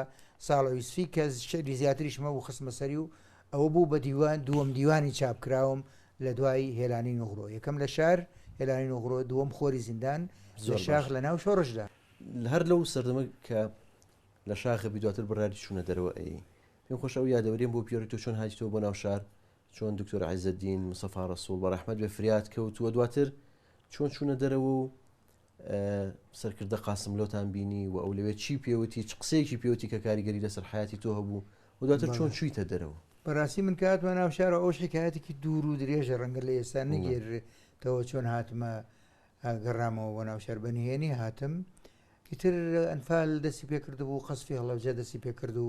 [SPEAKER 2] ساڵە یوسفی کە شعری زیاتریشمە بوو خستمە سەری و ئەوە بوو بە دووەم دیوانی چاپکراوم لە دوای هێلانی نوغڕۆ یەکەم لە شار هێلانی نوغڕۆ دووەم خۆری زیندان لە شاخ لە ناو شۆڕشدا
[SPEAKER 1] هەر لەو سەردەمە کە لە شاخەبی دواتر بڕاری چوونە دەرەوە ئەی پێم خۆش ئەو یادەوەریم بۆ پیۆری تۆ چۆن هاتیتەوە بۆ ناو شار چۆن دکتۆر عیزەدین مستەفا ڕەسوڵ بە ڕەحمەت بێ فریات کەوتووە دواتر چۆن چوونە دەرەوە و سەرکردە قاسم لۆتان بینی و ئەو لەوێ چی پێوتی چ قسەیەکی پێوتی کە کاریگەری لەسەر حیاتی تۆ هەبوو و دواتر چۆن چوویتە دەرەوە
[SPEAKER 2] بەڕاستی من کاتمە ناو شارە ئەوش حکایەتێکی دوور و درێژە ڕەنگە لە ئێستا نەگێرێتەوە چۆن هاتمە گەڕامەوە بۆ ناو شار بەنهێنی هاتم ئیتر ئەنفال دەستی پێکرد بوو قەسفی هەڵەوجە دەستی پێکرد و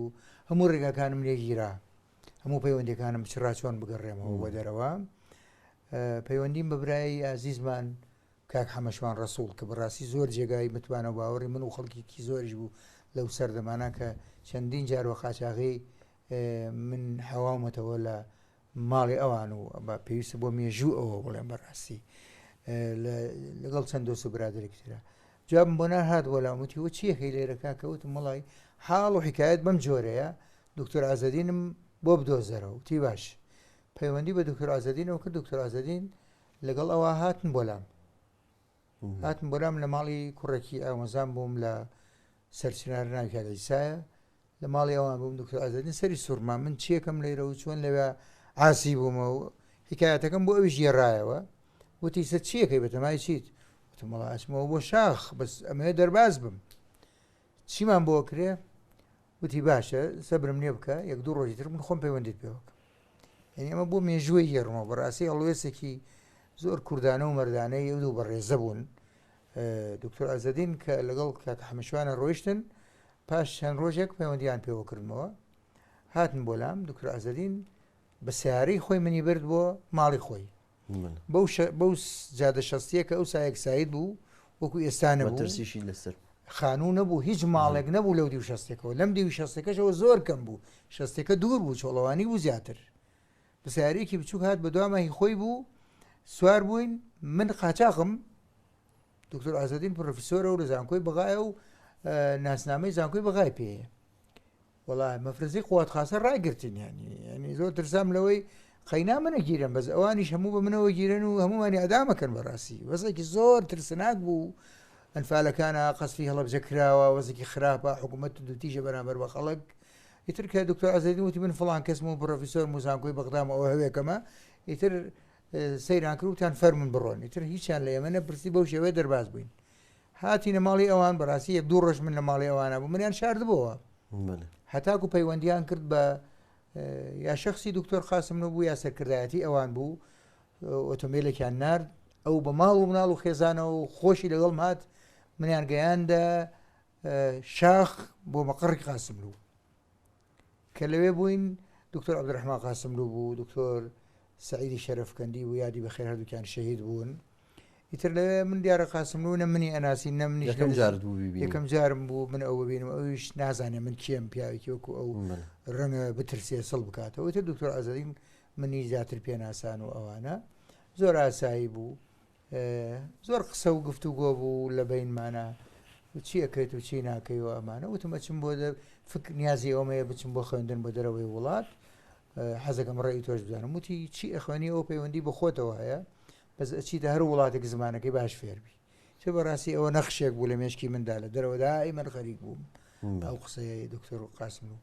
[SPEAKER 2] هەموو ڕێگاکانم لێگیرا هەموو پەیوەندیەکانم چرا چۆن بگەڕێمەوە بۆ دەرەوە پەیوەندیم بە برایی ئازیزمان کاک حەمەشوان ڕەسوڵ کە بەڕاستی زۆر جێگای متوانە باوەڕی من و خەڵکیکی زۆریش بوو لەو سەردەمانە کە چەندین جار وە قاچاغی من حەواومەتەوە لە ماڵی ئەوان و پێویستە بۆ مێژوو ئەوە بڵێن بەڕاستی لەگەڵ چەند دۆست و برادێکی ترە جوابم بۆ ناهات وەڵاموتی وە چیەکەی لێرەکە کەوتم مەڵی حاڵ و حکایەت بەم جۆرەیە دکتۆر ئازەدینم بۆ بدۆزەرەوە تی باش پەیوەندی بە دکتۆر ئازەدینەوە کرد دکتۆر ئازەدین لەگەڵ ئەوە هاتن بۆلام لە ماڵی کوڕێکی ئامۆزان بووم لە سەرچنار ناوی کالیسایە لە ماڵی ئەوان بووم دکتۆر ئازەدین سەری سوورما من چیەکەم لێرە و چۆن لەوێ ئاسی بوومە و حکایەتەکەم بۆ ئەویش گێڕایەوە وتی سەر چیەکەی بەتەمای چیت وتم وەڵا ئەچمەوە بۆ شاخ بەس ئەمەیە دەرباز بم چیمان بۆ کرێ وتی باشە سەبرم لێ بکە یەک دوو ڕۆژی تر من خۆم پەیوەندیت پێوەکە یعنی ئەمە بۆ مێژووی هێڕمەوە بەڕاستی هەڵوێستێکی زۆر کوردانە و مەردانەی ئەو دوو بەڕێزە بوون دکتۆر ئازەدین کە لەگەڵ کاک حەمەشوانە ڕۆیشتن پاش چەند ڕۆژێک پەیوەندیان پێوەکردنەوە هاتن بۆلام دکتۆر ئازەدین بە سیارەی خۆی منی برد بۆ ماڵی خۆی بەو جادە شەستیە کە ئەو سایەک ساید بوو وەکو ئێستانە
[SPEAKER 1] ترسیشی لەسەر
[SPEAKER 2] خانوو نەبوو هیچ ماڵێک نەبوو لەو دیو شەستێکەوە لەم دیوی شەستەکەشەوە زۆر کەم بوو شەستێکە دوور بوو چۆڵەوانی بوو زیاتر بە سیارەیەکی بچووک هات بە دوامای خۆی بوو سوار بووین من قاچاقم دکتۆر ئازەدین پرۆفیسۆرە و لە زانکۆی بەغایە و ناسنامەی زانکۆی بەغای پێەیە وەڵای مەفرەزی قوات خاسە ڕایگرتین ینی زۆر ترسام لەوەی قەینا منە گیرن بەس ئەوانیش هەموو بە منەوە گیرن و هەمومانی ئەدامەکەن بەڕاستی وەزێکی زۆر ترسناک بوو ئەنفالەکانە قەسفی هەڵەبجە کراوە وەزێکی خراپە حکوومەت دوتیژە بەرامبەر بە خەڵک ئیتر کە دکتۆر ئازەدین وتی من فڵان کەسم و پرۆفیسۆر و زانکۆی بەغدام ئەوە هەوێکەمە ئیتر سەیران کرد وتان فەرمون بڕۆن ئیتر هیچیان لە ئێمە نەپرسی بەو شێوەیە دەرباز بووین هاتینە ماڵی ئەوان بەڕاستی یەک دوو ڕۆژ من لە ماڵی ئەوانە بوو منیان شاردبەوە هەتاکو پەیوەندیان کرد بە یا شخصی دکتۆر قاسم نەبوو یا سەرکردایەتی ئەوان بوو ئۆتۆمبیلێکیان نارد ئەو بە ماڵ و مناڵ و خێزانەوە و خۆشی لەگەڵ هات منیان گەیاندە شاخ بۆ مەقڕی قاسملوو کە لەوێ بووین دکتۆر عەبدوڕەحمان قاسملوو بوو دکتۆر سەعیدی شەرەفکەندی و یادی بەخێر هەردووکیان شەهید بوون ئیتر لەوێ من دیارە قاسملوونە منی ئەناسی نەمنی یەکەم جارم بوو من ئەو ببینم ئەویش نازانێ من کیم پیاوێکی وەکو ئەو ڕەنگە بترسێ سەڵ بکاتەوە تر دکتۆر ئازادین منی زیاتر پێناسان و ئەوانە زۆر ئاسایی بوو زۆر قسە و گفتوگۆ بوو لە بینمانە چی ئەکەیت و چی ناکەیەوە ئەمانە وتمە چم بۆ فکر نیازی ئەومەیە بچم بۆ خوێندن بۆ دەرەوەی وڵات حەزەکەم ڕێی تۆش بزانم وتی چی ئەخوێنی ئەو پەیوەندی بە خۆتەوە هەیە بەس ئەچیتە هەر وڵاتێک زمانەکەی باش فێربی چ بەڕاستی ئەوە نەخشێک بوو لە مێشکی مندا لە دەرەوەدا ئەیمەن خەریک بووم ئەو قسەیە دکتۆر قاسملوو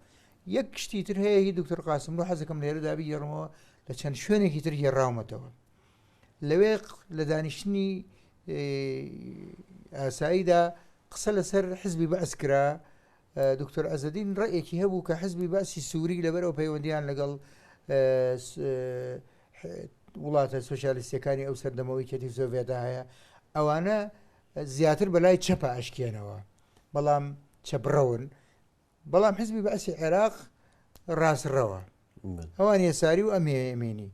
[SPEAKER 2] یەک شتی تر هەیە هی دکتۆر قاسملوو حەزەکەم لێرەدا بگەڕمەوە لە چەند شوێنێکی تر هێڕاومەتەوە لەوێ لە دانیشتنی ئاساییدا قسە لەسەر حزبی بەعس کرا دکتۆر ئازادین ڕێیەکی هەبوو کە حزبی باسی سووری لەبەرەوە پەیوەندیان لەگەڵ وڵاتە سۆشیالیستەکانی ئەو سەردەمەوەی کەتی سۆڤێتا هەیە ئەوانە زیاتر بەلای چەپە ئاشکێنەوە بەڵام چەپڕەون بەڵام حزبی بەعسی عێراق ڕاستڕەوە ئەوان ێساری و ئەمێنی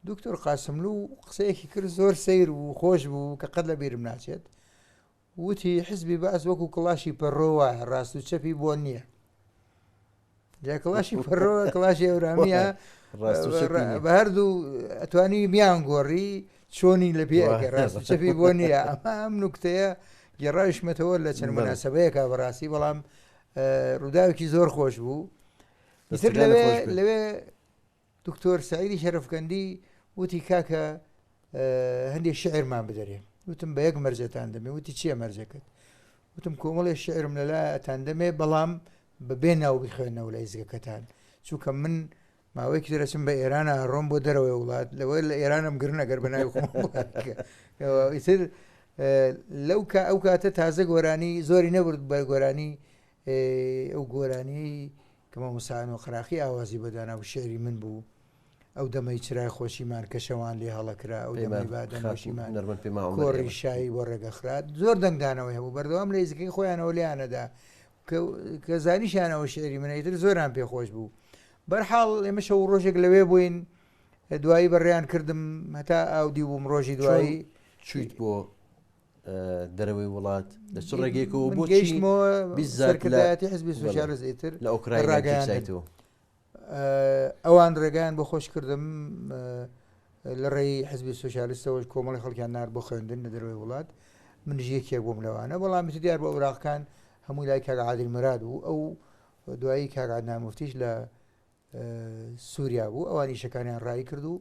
[SPEAKER 2] دکتۆر قاسملوو قسەیەکی کرد زۆر سەیر و خۆش بوو کە قەت لە بیرم ناچێت وتی حزبی بەعس وەکو کڵاشی پەڕۆوە ڕاست و چەپی بۆ نییە جا کڵاشی پەڕۆ کڵاشی ئەورامیە بە هەردوو ئەتوانی میان گۆڕی چۆنی لە پێەکە ڕاست چەپی بۆ نییە ئەمە ئەم نوکتەیە گێڕایشمەتەوە لە چەند مناسبەیەکە بەڕاستی بەڵام ڕووداوێکی زۆر خۆش بوو لەوێ دکتۆر سعیدی شەرەفکەندی وتی کاکە هەندێک شعرمان بدەرێ وتم بە یەک مەرجەتان دەمێ وتی چییە مەرجەکەت وتم کۆمەڵی شعرم لەلایەتان دەمێ بەڵام بەبێ ناو بخوێنەوە لە ئیزگەکەتان چووکە من ماوەیەکی دەرەچم بە ئێرانە ڕۆم بۆ دەرەوەی وڵات لەوەی لە ئێرانم گرن نەگەر بە ناوی خۆئیتر لەو ئەو کاتە تازە گۆرانی زۆری نەبرد بە گۆرانی ئەو گۆرانی کەمە موسان و قراقی ئاوازی بەدانا و شعری من بوو ئەو دەمەی چرای خۆشیمان کە شەوان لێ هەڵەکرا ئەو دەمەی بادەنەوەشیمان کۆڕی شایی بۆ ڕێگەخرات زۆر دەنگدانەوەی هەبوو بەردەوام لە ئیزەکەی خۆیانەوە لیانەدا کە زانیشانەوە شعری منەیتر زۆران پێخۆش بوو بەرحاڵ ئێمە شەو ڕۆژێک لەوێ بووین دوایی بەڕێیان کردم هەتا ئاودی بووم ڕۆژی دوایی
[SPEAKER 1] چیت بۆ دەرەوەی وڵات لە چ ڕێگەیەکەوە بۆ
[SPEAKER 2] گەیشتمەوە سەرکردایەتی حزبی سۆشیالیستر
[SPEAKER 1] لە ئۆکرایە
[SPEAKER 2] ئەوان ڕێگەیان بۆ خۆش کردم لە ڕێی حزبی سۆشیالیستەوە کۆمەڵی خەڵکیان نار بۆ خوێندن لە دەرەوەی وڵات من ژیەکێک بووم لەوانە بەڵامی دیار بۆ عێراقەکان هەمووی لای کاک عادل مراد بوو ئەو دوایی کاک عەدنان موفتیش لە سووریا بوو ئەوانی شەکانیان ڕای کرد و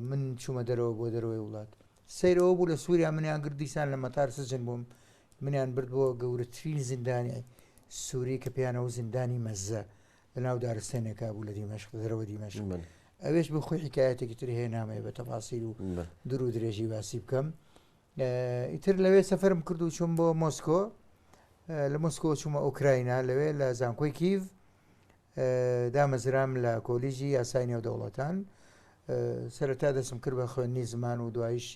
[SPEAKER 2] من چوومە دەرەوە بۆ دەرەوەی وڵات سەیرەوە بوو لە سووریا منیان کرد دیسان لە مەتار سجن بووم منیان برد بۆ گەورەترین زیندانی سووری کە پێیانەوە زیندانی مەزە لە ناو دارستانێکا بوو لە دیمەشق دەرەوە دیمەشق ئەوێش بە خۆی حکایەتێکی تر هەیە نامەیە بە تەفاسیل و دوور و درێژی باسی بکەم ئیتر لەوێ سەفەرم کرد و چووم بۆ مۆسکۆ لە مۆسکۆ چوومە ئوکراینا لەوێ لە زانکۆی کیڤ دامەزرام لە کۆلیژی یاسای نێودەوڵەتان سەرەتا دەستم کرد بە خوێندنی زمان و دوایش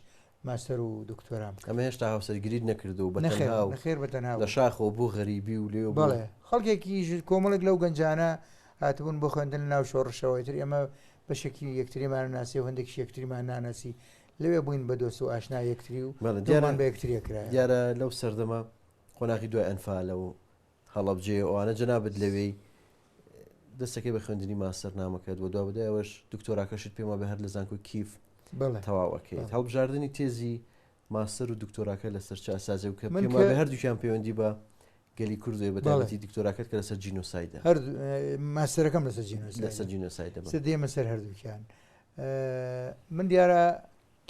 [SPEAKER 2] ماستەر و دکتۆرام
[SPEAKER 1] ئەمە هێشتا هاوسەرگیریت نەکردو و
[SPEAKER 2] نەخێر بەتەنها
[SPEAKER 1] لە شاخەوە بۆ غەریبی و لێ
[SPEAKER 2] بەڵێ خەڵکێکی کۆمەڵێک لەو گەنجانە هاتبوون بۆ خوێندن ناو شۆڕشەوەیتر ئێمە بەشێکی یەکتریمان ناسی و هەندێکی یەکتریمان ناناسی لەوێ بووین بە دۆست و ئاشنا یەکتری و دیاران بە یەکتری کرا
[SPEAKER 1] دیارە لەو سەردەما قۆناغی دوای ئەنفالە و هەڵەبجێ ئەوانە جەنابەت لەوێی دەستەکەی بە خوێندنی ماستەر نامەکەت و دوا بدایەوەش دکتۆراکەشت پێما بە هەر لە زانکۆ کیف تەواوەکەیت هەڵبژاردننی تێزی ماستەر و دکتۆراکە لەسەر چاسازە و کە پێما بە هەردووکیان پەیوەندی بە گەلی کوردوی بەتابەتی دکتۆراکەت کە لەسەر جینۆسایدە
[SPEAKER 2] هەر ماستەرەکەم لەسەر
[SPEAKER 1] جینۆسایدە
[SPEAKER 2] دێمە سەر هەردووکیان من دیارە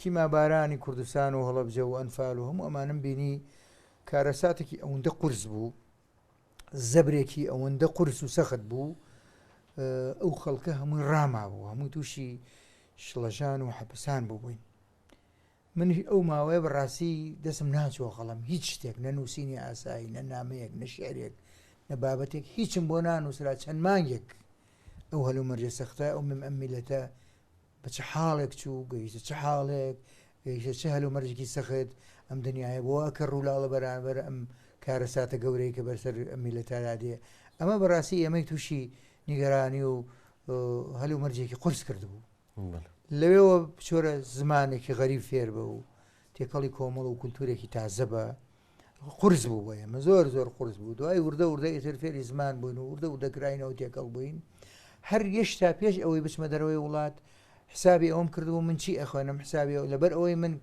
[SPEAKER 2] کیما بارانی کوردستان و هەڵەبجە و ئەنفال و هەموو ئەمانم بینی کارەساتێکی ئەوەندە قورس بوو زەبرێکی ئەوەندە قورس و سەخت بوو ئەو خەڵکە هەمووی ڕاما بوو هەمووی تووشی شڵەژان و حەپسان بووبووین من ئەو ماوەیە بەڕاستی دەستم ناچوە قەڵەم هیچ شتێک نە نووسینی ئاسایی نە نامەیەک نە شعرێک نە بابەتێک هیچم بۆ نانووسرا چەند مانگێک ئەو هەلو مەرجە سەختە ئەو ئەم میلەتە بە چه حاڵێک چوو گەیشتە چه حاڵێک گەیشتە چه هەلو مەرجێکی سەخت ئەم دنیاە بۆ کە ڕوولاڵە بەرامبەر ئەم کارەساتە گەورەی کە بەرسەر ئەم میلەتەدا دێ ئەمە بەڕاستی ئەمەی تووشی نیگەرانی و هەلو مەرجێکی قورس کردبوو لەوێەوە چۆرە زمانێکی غەریب فێر بە و تێکەڵی کۆمەڵ و کولتورێکی تازە بە قورس بوو بۆ ئێمە زۆر زۆر قورس بوو دوای وردە ئێتر فێری زمان بووین و وردە کراینەوە تێکەڵ بووین هەر یەشتا پێش ئەوەی بچمە دەرەوەی وڵات حسابی ئەوم کردبوو من چی ئەخوێنم حسابی لەبەر ئەوەی من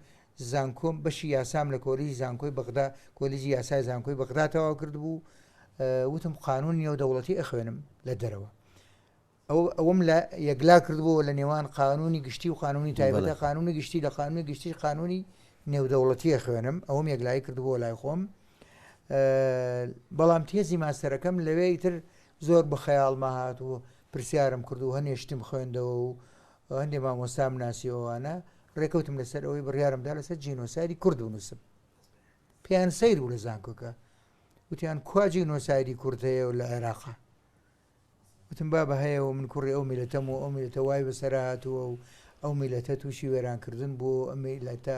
[SPEAKER 2] زانکۆم بەشی یاسام لە کۆلیژی زانکۆی بەغدا کۆلیژی یاسای زانکۆی بەغدا تەواو کردبوو وتم قانون نێودەوڵەتی ئەخوێنم لە دەرەوە ئەوەم لە یەکلا کردبووە لە نێوان قانونی گشتی و قانونی تایبەتە قانونی گشتی لە قانونی گشتی قانونی نێودەوڵەتی ئەخوێنم ئەوەم یەکلایی کردبووە لای خۆم بەڵام تێزی ماستەرەکەم لەوێ تر زۆر بە خەیاڵما هات و پرسیارم کرد و هەنێشتم خوێندەوە و هەندێک مامۆستام ناسیەوەوانە ڕێکەوتم لەسەر ئەوەی بڕیارمدا لەسەر جینۆسایدی کورد بنووسم پێیان سەیر بوو لە زانکۆکە وتیان کوا جینۆسایدی کورد هەیە و لە عێراقا وتم با بە هەیەەوە من کوڕی ئەو میلەتەم و ئەو میلەتە وای بەسەرا هاتووە و ئەو میلەتە تووشی وێرانکردن بۆ ئەم میلەتە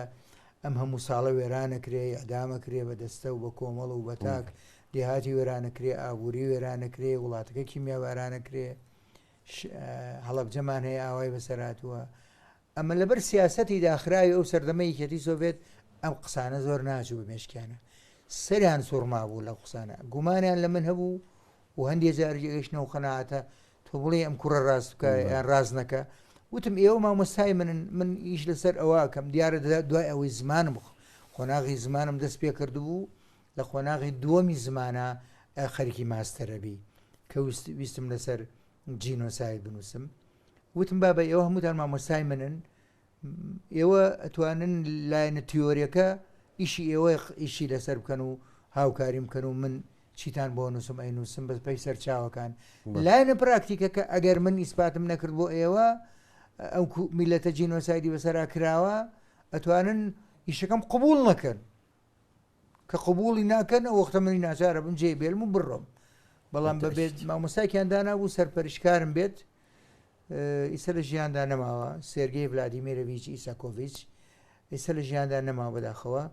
[SPEAKER 2] ئەم هەموو ساڵە وێرانەکرێ ئەدامەکرێ بە دەستە و بە کۆمەڵ و بە تاک دێهاتی وێرانەکرێ ئابووری وێرانەکرێ وڵاتەکە کیمیا وێرانەکرێ هەڵەبجەمان هەیە ئاوای بەسەراتوە ئەمە لەبەر سیاسەتی داخراوی ئەو سەردەمەی کەتی سۆڤێت ئەم قسانە زۆر ناچوو بە مێشکیانە سەریان سوورما بوو لە قسانە گومانیان لە من هەبوو و هەندێک جارگەشتنەوە قەناعەتە تۆ بڵێ ئەم کوڕە ڕاست بکە یان ڕاز نەکە وتم ئێوە مامۆستای من ئیش لەسەر ئەوە کەم دیارە دوای ئەوەی زمانم خۆناغی زمانم دەست پێ کردبوو لە خۆناغی دووەمی زمانە خەریکی ماستەرەبی کە ویستم لەسەر جینۆساید بنووسم وتم بابە ئێوە هەمووتان مامۆستای منن ئێوە ئەتوانن لایەنە تیۆریەکە ئیشی ئێوە ئیشی لەسەر بکەن و هاوکاری بکەن و من چیتان بۆ نووسم ئەی نووسم بە پێی سەرچاوەکان لایەنە پراکتیکە کە ئەگەر من ئیسپاتم نەکرد بۆ ئێوە ئەو میلەتە جینۆسایدی بەسەرا کراوە ئەتوانن ئیشەکەم قبول نەکەن کە قبولی ناکەن ئەو وەختە منی ناچارە بم جێ بێلم و بڕۆم بەڵام بەبێت مامۆستایکیان دانابوو سەرپەرشکارم بێت ئیسە لە ژیاندا نەماوە سێرگەی ڤلادیمیرۆڤیچ ئیساکۆڤیچ ئیسە لە ژیاندا نەماوە بەداخەوە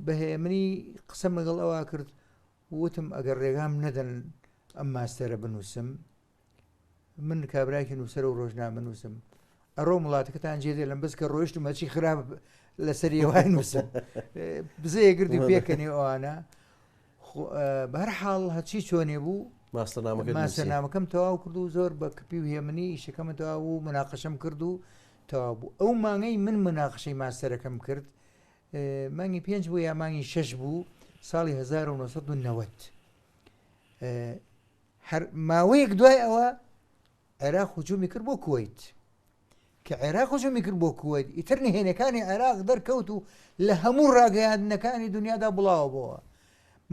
[SPEAKER 2] بەهەیە منی قسەم لەگەڵ ئەوە کرد وتم ئەگەر ڕێگام نەدەن ئەم ماستەرە بنووسم من کابراایکی نووسەر و ڕۆژنامە نووسم ئەڕۆ وڵاتەکەتان جێدێ لەم بەس کە ڕۆیشت و مەچی خراپ لەسەری ئێوای نووسم بزەیە گردی پێکەنی ئەوانە بەهەر حاڵ هەچی چۆنێ بوو ماسەرنامەکەم تەواو کرد و زۆر بە کپی و هێمنی ئیشەکەمە تەواو و مناقەشەم کرد و تەواو بوو ئەو مانگەی من مناقەشەی ماستەرەکەم کرد مانگی 5 بوو یا مانگی 6 بوو ساڵی 1990 ماوەیەک دوای ئەوە عێراق هجومی کرد بۆ کوێیت کە عێراق هجومی کرد بۆ کوێیت ئیتر نهێنەکانی عێراق دەرکەوت و لە هەموو ڕاگەیاندنەکانی دنیادا بڵاوە بۆەوە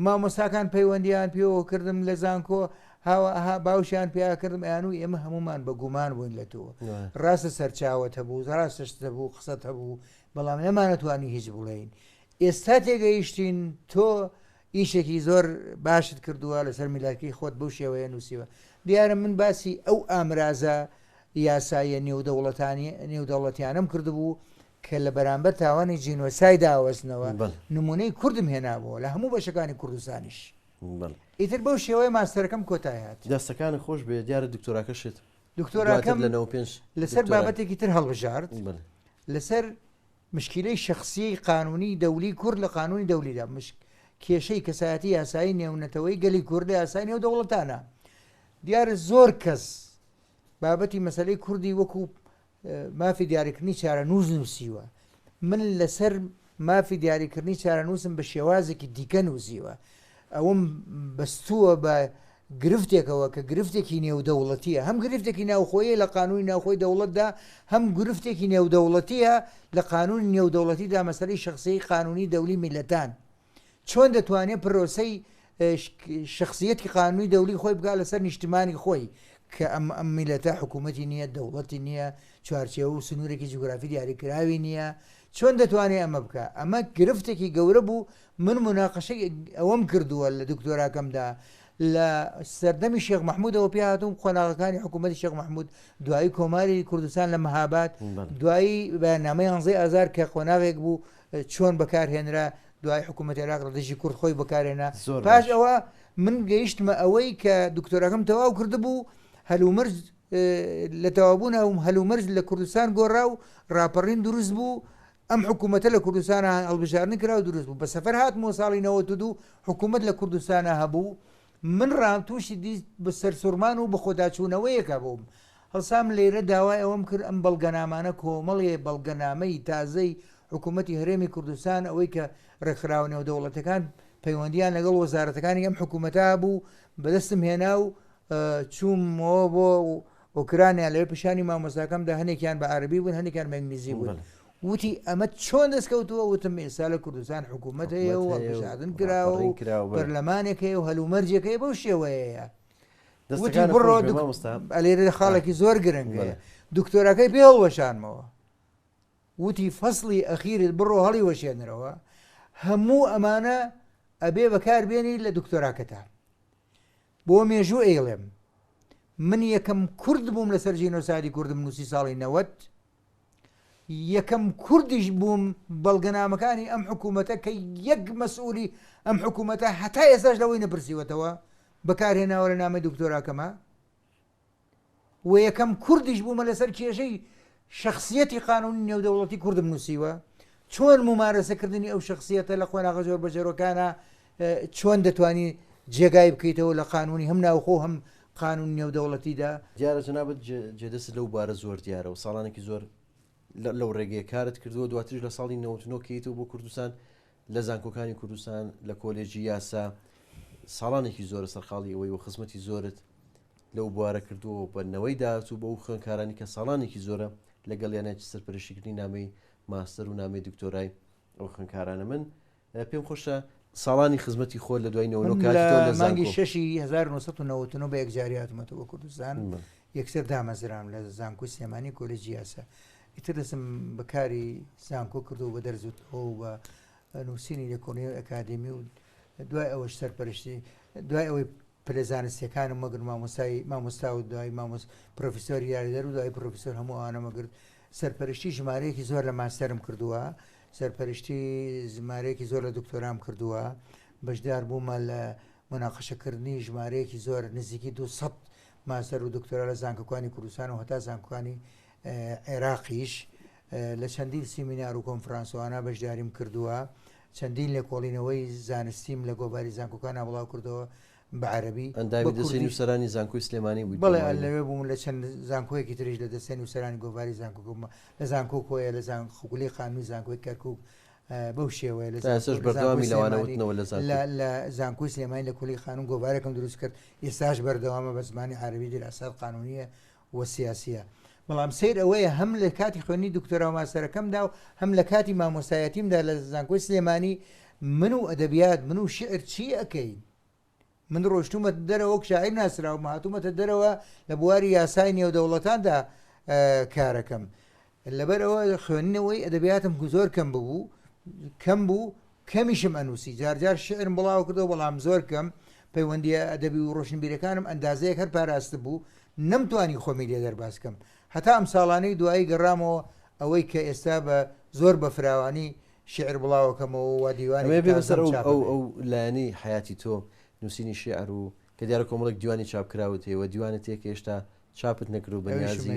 [SPEAKER 2] مامۆستاکان پەیوەندیان پێوە کردم لە زانکۆ هاوەها باوشیان پێیا کردم ئەیان و ئێمە هەمومان بە گومان بووین لە تۆ ڕاستە سەرچاوت هەبوو ڕاستەشت هەبوو قسەت هەبوو بەڵام نەمانەتوانی هیچ بڵێین ئێستا تێگەیشتین تۆ ئیشێکی زۆر باشت کردووە لەسەر میلارکی خۆت بەو شێوەیە نووسیوە دیارە من باسی ئەو ئامرازە یاسایە نێودەوڵەتیانم کردبوو کە لە بەرامبەر تاوانی جینۆسای داوەستنەوە نمونەی کوردم هێنابووە لە هەموو بەشەکانی کوردستانیش ئیتر بەو شێوەیە ماستەرەکەم کۆتایات
[SPEAKER 1] دەستەکانی خۆش بێ دیارە دکتۆراکەشت
[SPEAKER 2] دکتۆراکەم لەسەر بابەتێکی تر هەڵبژارد لەسەر مشکلەی شخصی قانونی دەولی کورد لە قانونی دەولیدا کێشەی کەسایەتی یاسایی نێونەتەوەی گەلی کوورد لە یاسای نێودەوڵەتانە دیارە زۆر کەس بابەتی مەسەلەی کوردی وەکو مافی دیاریکردنی چارەنووس نووسیوە من لەسەر مافی دیاریکردنی چارەنووسم بە شێوازێکی دیکە نووسیوە ئەوم بەستووە بە گرفتێکەوە کە گرفتێکی نێودەوڵەتیە هەم گرفتێکی ناوخۆیە لە قانونی ناوخۆی دەوڵەتدا هەم گرفتێکی نێودەوڵەتیە لە قانونی نێودەوڵەتیدا مەسەلەی شخصی قانونی دەولی میلەتان چۆن دەتوانێت پرۆسەی شخصیەتی قانونی دەولی خۆی بگا لەسەر نیشتمانی خۆی کە ئەم میلەتە حکوومەتی نییە دەوڵەتی نییە چوارچێوە و سنوورێکی جوگرافی دیاریکراوی نییە چۆن دەتوانێت ئەمە بکە ئەمە گرفتێکی گەورە بوو من مناقەشەی ئەوەم کردووە لە دکتۆراکەمدا لە سەردەمی شێخ مەحموودەوە پێ هاتووم خۆناغەکانی حکوومەتی شێخ مەحموود دوایی کۆماری کوردستان لە مەهاباد دوایی بەنامەی 11 ئازار کە خۆناغێک بوو چۆن بەکارهێنرا دوای حکوومەت عێراق لە دژی کورد خۆی بەکارهێنا پاش ئەوە من گەیشتمە ئەوەی کە دکتۆراکەم تەواو کردبوو هەلومەرج لە تەوابوون ئەوم هەلومەرج لە کوردستان گۆڕا و ڕاپەڕین دروست بوو ئەم حکوومەتە لە کوردستانە هەڵبژارنی کراوە دروست بوو بە سەفەر هاتمەوە ساڵی 92 حکوومەت لە کوردستانە هەبوو من ڕام تووشی دیست بە سەرسوورمان و بە خۆداچوونەوەیەکە بووم هەڵسام لێرە داوای ئەوەم کرد ئەم بەڵگەنامانە کۆمەڵێ بەڵگەنامەی تازەی حکوومەتی هەرێمی کوردستان ئەوەی کە ڕێکخراونەوە دەوڵەتەکان پەیوەندیان لەگەڵ وەزارەتەکانی ئەم حکوومەتە بوو بەدەستم هێنا و چوومەوە بۆ ئۆکرانیان لەوێ پیشانی مامۆستاکەمدا هەنێکیان بە عەربی بوون هەنێکیان بە ئینگلیزی بوون وتی ئەمە چۆن دەستکەوتووە وتم ئێستا لە کوردستان حکوومەت هەیە و هەڵبژاردن کراوە و پەرلەمانێک هەیە و هەلومەرجێک هەیە بەو شێوەیەیە وتی بڕۆ ئەلێرە خاڵێکی زۆر گرنگە دکتۆرەکەی پێ هەڵوەشانمەوە وتی فەسڵی ئەخیرت بڕۆ هەڵی وەشێنرەوە هەموو ئەمانە ئەبێ بەکاربێنی لە دکتۆراکەتان بۆ مێژوو ئێڵێم من یەکەم کورد بووم لەسەر ژینۆسایدی کوردم نووسی ساڵی 90 یەکەم کوردیش بووم بەڵگەنامەکانی ئەم حکوومەتە کە یەک مەسئولی ئەم حکوومەتە هەتا ئێستاش لەوەی نەپرسیوەتەوە بەکارهێناوە لە نامەی دکتۆراکەمە و یەکەم کوردیش بوومە لەسەر کێشەی شخصیەتی قانونی نێودەوڵەتی کوردم نووسیوە چۆن ممارەسەکردنی ئەو شخصیەتە لە خۆناغە زۆر بەجێڕەکانە چۆن دەتوانی جێگای بکەیتەوە لە قانونی هەم ناوخۆ هەم قانون نێودەوڵەتیدا
[SPEAKER 1] دیارە جەنابەت جێدەست لەو بارە زۆر دیارە و ساڵانێکی زۆر لەو ڕێگەیە کارت کردووە دواتریش لە ساڵی 99 کەیتەوە بۆ کوردستان لە زانکۆکانی کوردستان لە کۆلێژی یاسا ساڵانێکی زۆرە سەرخاڵی ئەوەی و خزمەتی زۆرت لەو بوارە کردووە بەنەوەی داهات و بە ئەو خوێندکارانی کە ساڵانێکی زۆرە لەگەڵ یانێکی سەرپەرشتیکردنی نامەی ماستەر و نامەی دکتۆرای ئەو خوێندکارانە من پێم خۆشە ساڵانی خزمەتی خۆ لە دوای
[SPEAKER 2] مانگی 1999 بە یەکجاری هاتمەتەوە کوردستان یەکسەر دامەزرام لە زانکۆی سلێمانی کۆلێژی یاسا ئیتر دەسم بەکاری زانکۆ کردو بە دەرزوتەوە و بە نووسینی لە کۆنیە ئەکادمی و دوای ئەوەش سەرپەرشتی دوای ئەوەی پلەزانستیەکانم مەگرت مامۆستا و دوای پرۆفیسۆر یاریدەر و دوای پرۆفیسۆر هەموو ئەوانە مەگرت سەرپەرشتی ژمارەیەکی زۆر لە ماستەرم کردووە سەرپەرشتی ژمارەیەکی زۆر لە دکتۆرام کردووە بەشدار بوومە لە موناقەشەکردنی ژمارەیەکی زۆر نزیکی 200 ماستەر و دکتۆرا لە زانکۆکانی کوردستان و هەتا زانکۆکانی عێراقیش لە چەندین سیمینار و کۆنفرانسوانە بەشداریم کردووە چەندین لێکۆڵینەوەی زانستیم لە گۆباری زانکۆکانە بڵاو کردەوە بە عەرەبی
[SPEAKER 1] ئەندامی دەستێ نووسەرانی زانکۆی سلێمانی بوویت
[SPEAKER 2] بەڵێ لەوێ بووم لە چەند زانکۆیەکی تریش لە دەستێ نووسەرانی گۆباری زانکۆکۆمە لە زانکۆ کۆیە لە خوگولی قانونی زانکۆی کەرکووک بەو شێوەیە لە زانکۆی سلێمانی لە کولی قانون گۆبارێکم دروست کرد ئێستاش بەردەوامە بە زمانی عەرەبی دیراسات قانونیە وە سیاسیە بەڵام سیر ئەوەیە هەم لە کاتی خوێنی دکتۆرا و ماستەرەکەمدا و هەم لە کاتی مامۆستایەتیمدا لە زانکۆی سلێمانی من و ئەدەبیات من و شعر چی ئەەکەین من ڕۆشتومە دەرەوە وەک شاعیر ناسراوم هاتوومەتە دەرەوە لە بواری یاسای نێودەوڵەتاندا کارەکەم لەبەرەوە خوێندنەوەی ئەدەبیاتم زۆر کەم بوو کەمیشم ئەنووسی جارجار شعرم بڵاو کردەوە بەڵام زۆر کەم پەیوەندیە ئەدەبی و ڕۆشنبیرەکانم ئەندازەیەک هەر پاراست بوو نەمتوانی خۆمی لێ دەرباسکەم هەتا ئەم ساڵانەی دوایی گەڕامەوە ئەوەی کە ئێستا بە زۆر بە فراوانی شعر بڵاوەکەمەوە و دیوانی
[SPEAKER 1] بێسەر ئەو لایەنەی حیاتی تۆ نووسینی شێعر و کە دیارە کۆمەڵک دیوانی چاپکراوت هەیە دیوانت تێک هێشتا چاپت نەکرد و بەنیازی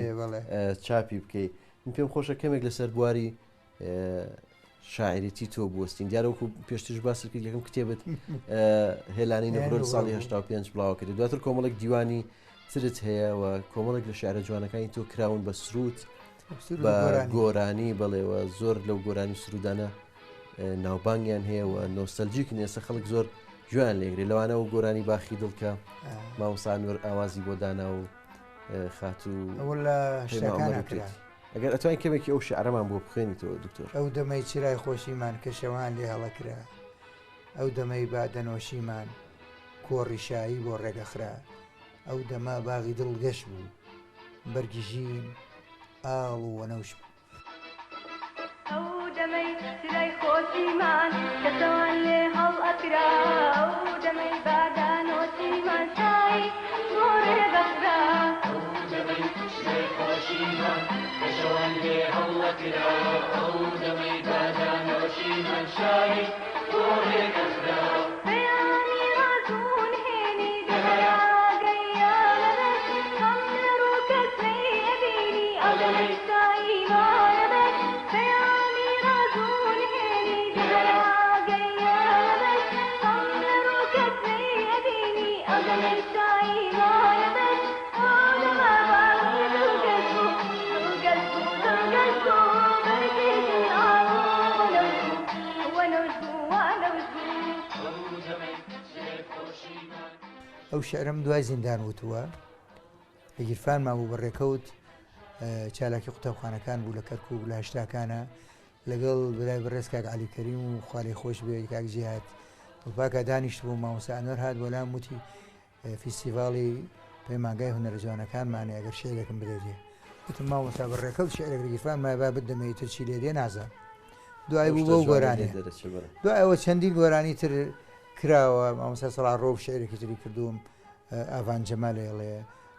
[SPEAKER 1] چاپی بکەیت من پێم خۆشە کەمێک لەسەر بواری شاعریتی تۆ بوەستین دیارەوەکو پێشتیش باسی کرد یەکەم کتێبت هێلانی نەبرۆ ساڵی 85 بڵاو کرد دواتر کۆمەڵک دیوانی ترت هەیە و کۆمەڵک لە شعرە جوانەکانی تۆ کراون بە سرود بە گۆرانی بڵێەوە زۆر لەو گۆرانی سرودانە ناوبانگیان هەیە و نۆستەلجیکن ئێستا خەڵک زۆر جویان لێگرێت لەوانە و گۆرانی باخی دڵکە مامۆسانوەر ئاوازی بۆ دانا و خات و ئەگەر ئەتوانین کەمێکی ئەو شعرەمان بۆ بخوێنیتەوە دکتۆر
[SPEAKER 2] ئەو دەمەی چرای خۆشیمان کە شەوان لێ هەڵەکرا ئەو دەمەی بادەنۆشیمان کۆڕی شایی بۆ ڕێگەخرا ئەو دەما باغی دڵگەش بوو بەرگی ژین ئاڵ و وەنەوش بوو
[SPEAKER 3] ئەو دەمەی چرای خۆشیمان کە شەوان لێ هەڵئەکرا ئەو دەمەی بادەنۆشیمان شایی بۆ ڕێگەخرا ئەو دەمەی چرای خۆشیمان کە شەوان لێ هەڵئەکرا ئەو دەمەی بادەنۆشیمان شایی بۆ ڕێگەخرا شاي غاربت أول ما بعرف قلبه بركيز الأرض ونوزبو
[SPEAKER 2] ئەو شعرم دوای زیندان وتووە لە گیرفان مابوو بەڕێکەوت چالاکی قوتابخانەکان بوو لە کەرکوب لە هەشتاکانە لەگەڵ برای بەڕێز کاک عەلی کەریم و خوالێ خۆش بێ کاک جیهاد دڵپاکە دانیشت بوو مامۆستا ئەنوەر هات بۆلام وتی فیستیڤاڵی پەیمانگای هونەرە جوانەکانمانێ ئەگەر شعرێکم بدەدێ وتم مامۆستا بەڕێکەوت شعرێک لە گیرفان مای با بدەمەوێت تر چی لێ دێ نازان دوای بوو بەو گۆرانێ دوایەوە چەندین گۆرانی تر کراوە مامۆستا سەڵا ڕۆ شعرێکی تری کردووم ئاڤان جەمالێڵێ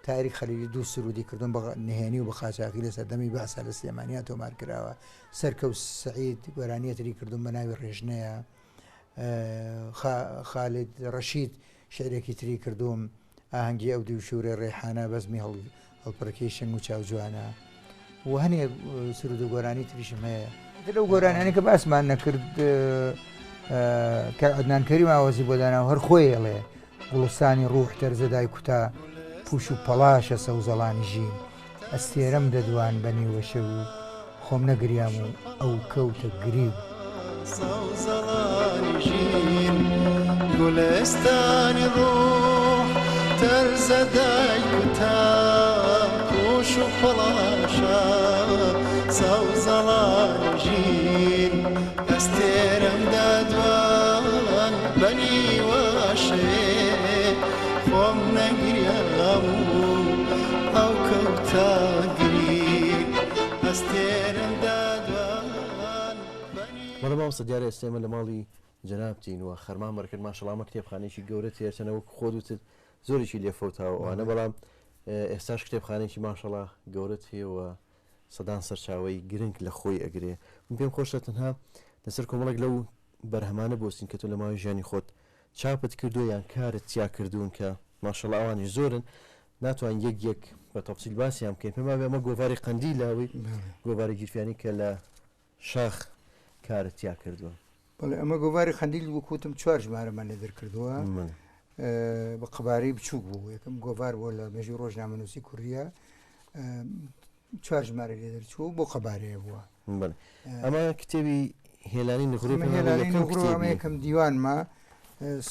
[SPEAKER 2] تاریک خەلیلی دوو سرودی کردوم بە نهێنی و بە خاچاقی لە سەردەمی باسا لە سلێمانیا تۆمار کراوە سەرکەوت سعید گۆرانیەتری کردوم بە ناوی ڕێژنەیە خالید ڕەشید شعرێکی تری کردوم ئاهەنگی ئەو دوو شوورە ڕێحانە بەزمی هەڵپڕەکەی شنگ و چاو جوانە و هەنێ سرود و گۆرانی تریشم هەیە لەو گۆرانیانە کە باسمان نەکرد کە عەدنان کەریم ئاوازی بۆ داناوە هەر خۆی ئەڵێ گوڵستانی ڕوح تەرزەدای کوتا پوش و پەڵاشە سەوزەڵانی ژین ئەستێرەم دەدوان بە نیوە شەو و خۆم نەگریام و ئەو کەوتە گریب
[SPEAKER 4] سەوزەڵانی ژین گولستانی ڕوح تەرزەدای کوتا پوش و پەڵاشە سەوزەڵانی ژین ئەستێرەم دەدوان بە نیوە شەوێ خۆم نەگریام و ئەو کەوتە گریب ئەستێرەم دەدوان
[SPEAKER 1] وەڵە مامۆستا دیارە ئێستێمە لە ماڵی جەنابتین و خەرمان بەرکرد ماشەڵڵا کتێبخانەیەکی گەورە تێرچەنەوە خۆت وتت زۆرێکی لێفەوتاوە ئەوانە بەڵام ئێستاش کتێبخانەیەکی ماشەڵڵا گەورەت هەیەوە سەدان سەرچاوی گرنگ لە خۆی ئەگرێ من پێم خۆشە تەنها لەسەر کۆمەڵێک لەو بەرهەمانە بۆستین کە تۆ لە ماوەی ژیانی خۆت چاپت کردو یان کارت چیا کردوون کە ماشەڵڵا ئەوانی زۆرن ناتوان یەک بە تەفسیل باسییان بکەین پێم وایە ئەمە گۆڤاری قەندی لاوی گۆڤاری گیرفانی کە لە شاخ کارت چیا کردووە
[SPEAKER 2] بەڵێ ئەمە گۆڤاری خەندیل بوو کوتم 4 ژمارەمان لێ دەرکردووە بە قەبارەی بچووک بوو یەکەم گۆڤار بۆ لە مێژوی ڕۆژنامەنووسی کوردیە 4 ژمارە لێ دەرچوو بۆ قەبارەیە بووە
[SPEAKER 1] ئەمە کتێبی هێلانی نغڕۆ
[SPEAKER 2] یەکەم دیوانمە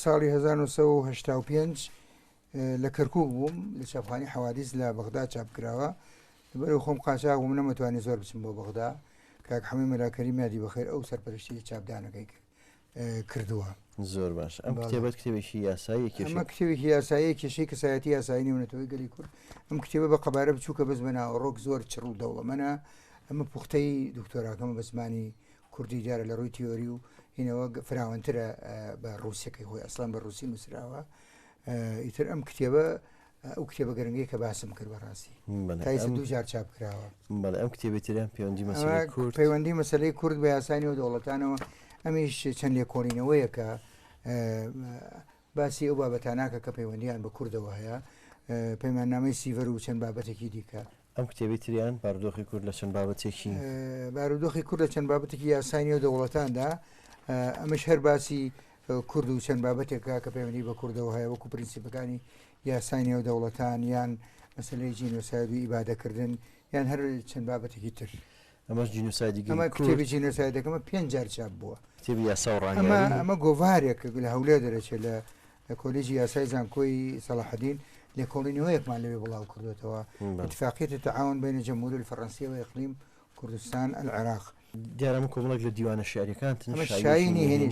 [SPEAKER 2] ساڵی 1985 لە کەرکوب بووم لە چاپخانی حەوادیس لە بەغدا چاپکراوە لەبەرەوە خۆم قاچاق بووم نەمەتوانی زۆر بچم بۆ بەغدا کاک حەمید مەلاکەری میادی بەخێر ئەو سەرپەرشتی چاپدانەکەی کردووە
[SPEAKER 1] زۆر باش ئەم کتێبەت کتێبێکی یاسایی
[SPEAKER 2] ئەمە کتێبێکی یاسایی کێشەی کەسایەتی یاسایی نێونەتەوەی گەلی کورد ئەم کتێبە بە قەبارە بچووکە بەس بە ناوەڕۆک زۆر چڕ و دەوڵەمەنە ئەمە پوختەی دکتۆراکەمە بە زمانی کوردی دیارە لە ڕووی تیۆری و هینەوە فراوانترە بە ڕووسەکەی خۆی ئەسڵان بە ڕووسی نووسراوە ئیتر ئەم کتێبە ئەو کتێبە گەرنگەی کە باسم کرد بەڕاستی تایسە 2 جار چاپ کراوە
[SPEAKER 1] ئەم کتێبێتیان
[SPEAKER 2] پەیوەندی مەسەلەی کورد بە یاسانی و دەوڵەتانەوە ئەمیش چەند لێکۆڵینەوەیە کە باسی ئەو بابەتاناکە کە پەیوەندیان بە کوردەوە هەیە پەیماننامەی سیڤەر و چەند بابەتێکی دیکە
[SPEAKER 1] ئەم کتێبێتیان بارودۆخی کورد لە چەند بابەتێکی
[SPEAKER 2] بارودۆخی کورد لە چەند بابەتێکی یاسانی و دەوڵەتاندا ئەمەش هەر باسی کورد و چەند بابەتێکە کە پەیوەندی بە کوردەوە هەیە وەکو پرینسیپەکانی یاسانی و دەوڵەتان یان مەسەلەی جینۆساید و ئیبادەکردن یان هەر چەند بابەتێکی تر
[SPEAKER 1] ئەمەش جینۆسایدی
[SPEAKER 2] ئەمە کتێبی جینۆسایدەکەمە 5 جار چاپ بووە
[SPEAKER 1] کتێبی یاسا و ڕاهێنانی
[SPEAKER 2] ئەمە گۆڤارێکە لە هەولێر دەرەچێت لە کۆلێژی یاسای زانکۆی سەلاحەدین لێکۆڵینەوەیەکمان لەوێ بڵاو کردوێتەوە اتفاقیة تعاون بين الجمهورية الفرنسية وإقليم كردستان العراق
[SPEAKER 1] دیارە کۆمەڵێک لە دیوانە شعریەکانتن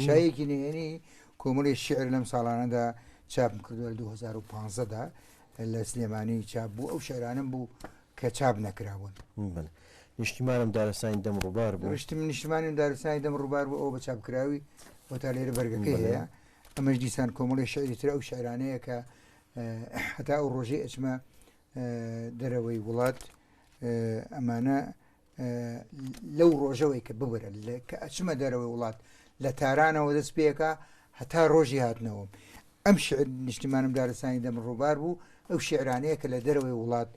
[SPEAKER 2] شایەکی نهێنی کۆمەڵی شعر لەم ساڵانەدا چاپم کردووە لە 2015دا لە سلێمانی چاپ بوو ئەو شعرانم بوو کە چاپ نەکرابوون
[SPEAKER 1] نیشتیمانم دارستانی دەم ڕووبار بوو
[SPEAKER 2] نیشتیمانی دارستانی دەم ڕووبار بوو ئەو بە چاپکراوی بۆ تا لێرە بەرگەکەی هەیە ئەمەش دیسان کۆمەڵی شعری تر ئەو شعرانەیە کە هەتا ئەو ڕۆژەی ئەچمە دەرەوەی وڵات ئەمانە لەو ڕۆژەوەی کە ببرە کە ئەچمە دەرەوەی وڵات لە تارانەوە دەست پێەکە هەتا ڕۆژی هاتنەوە ئەم شعر نیشتیمانم دارستانی دەم ڕووبار بوو ئەو شعرانەیە کە لە دەرەوەی وڵات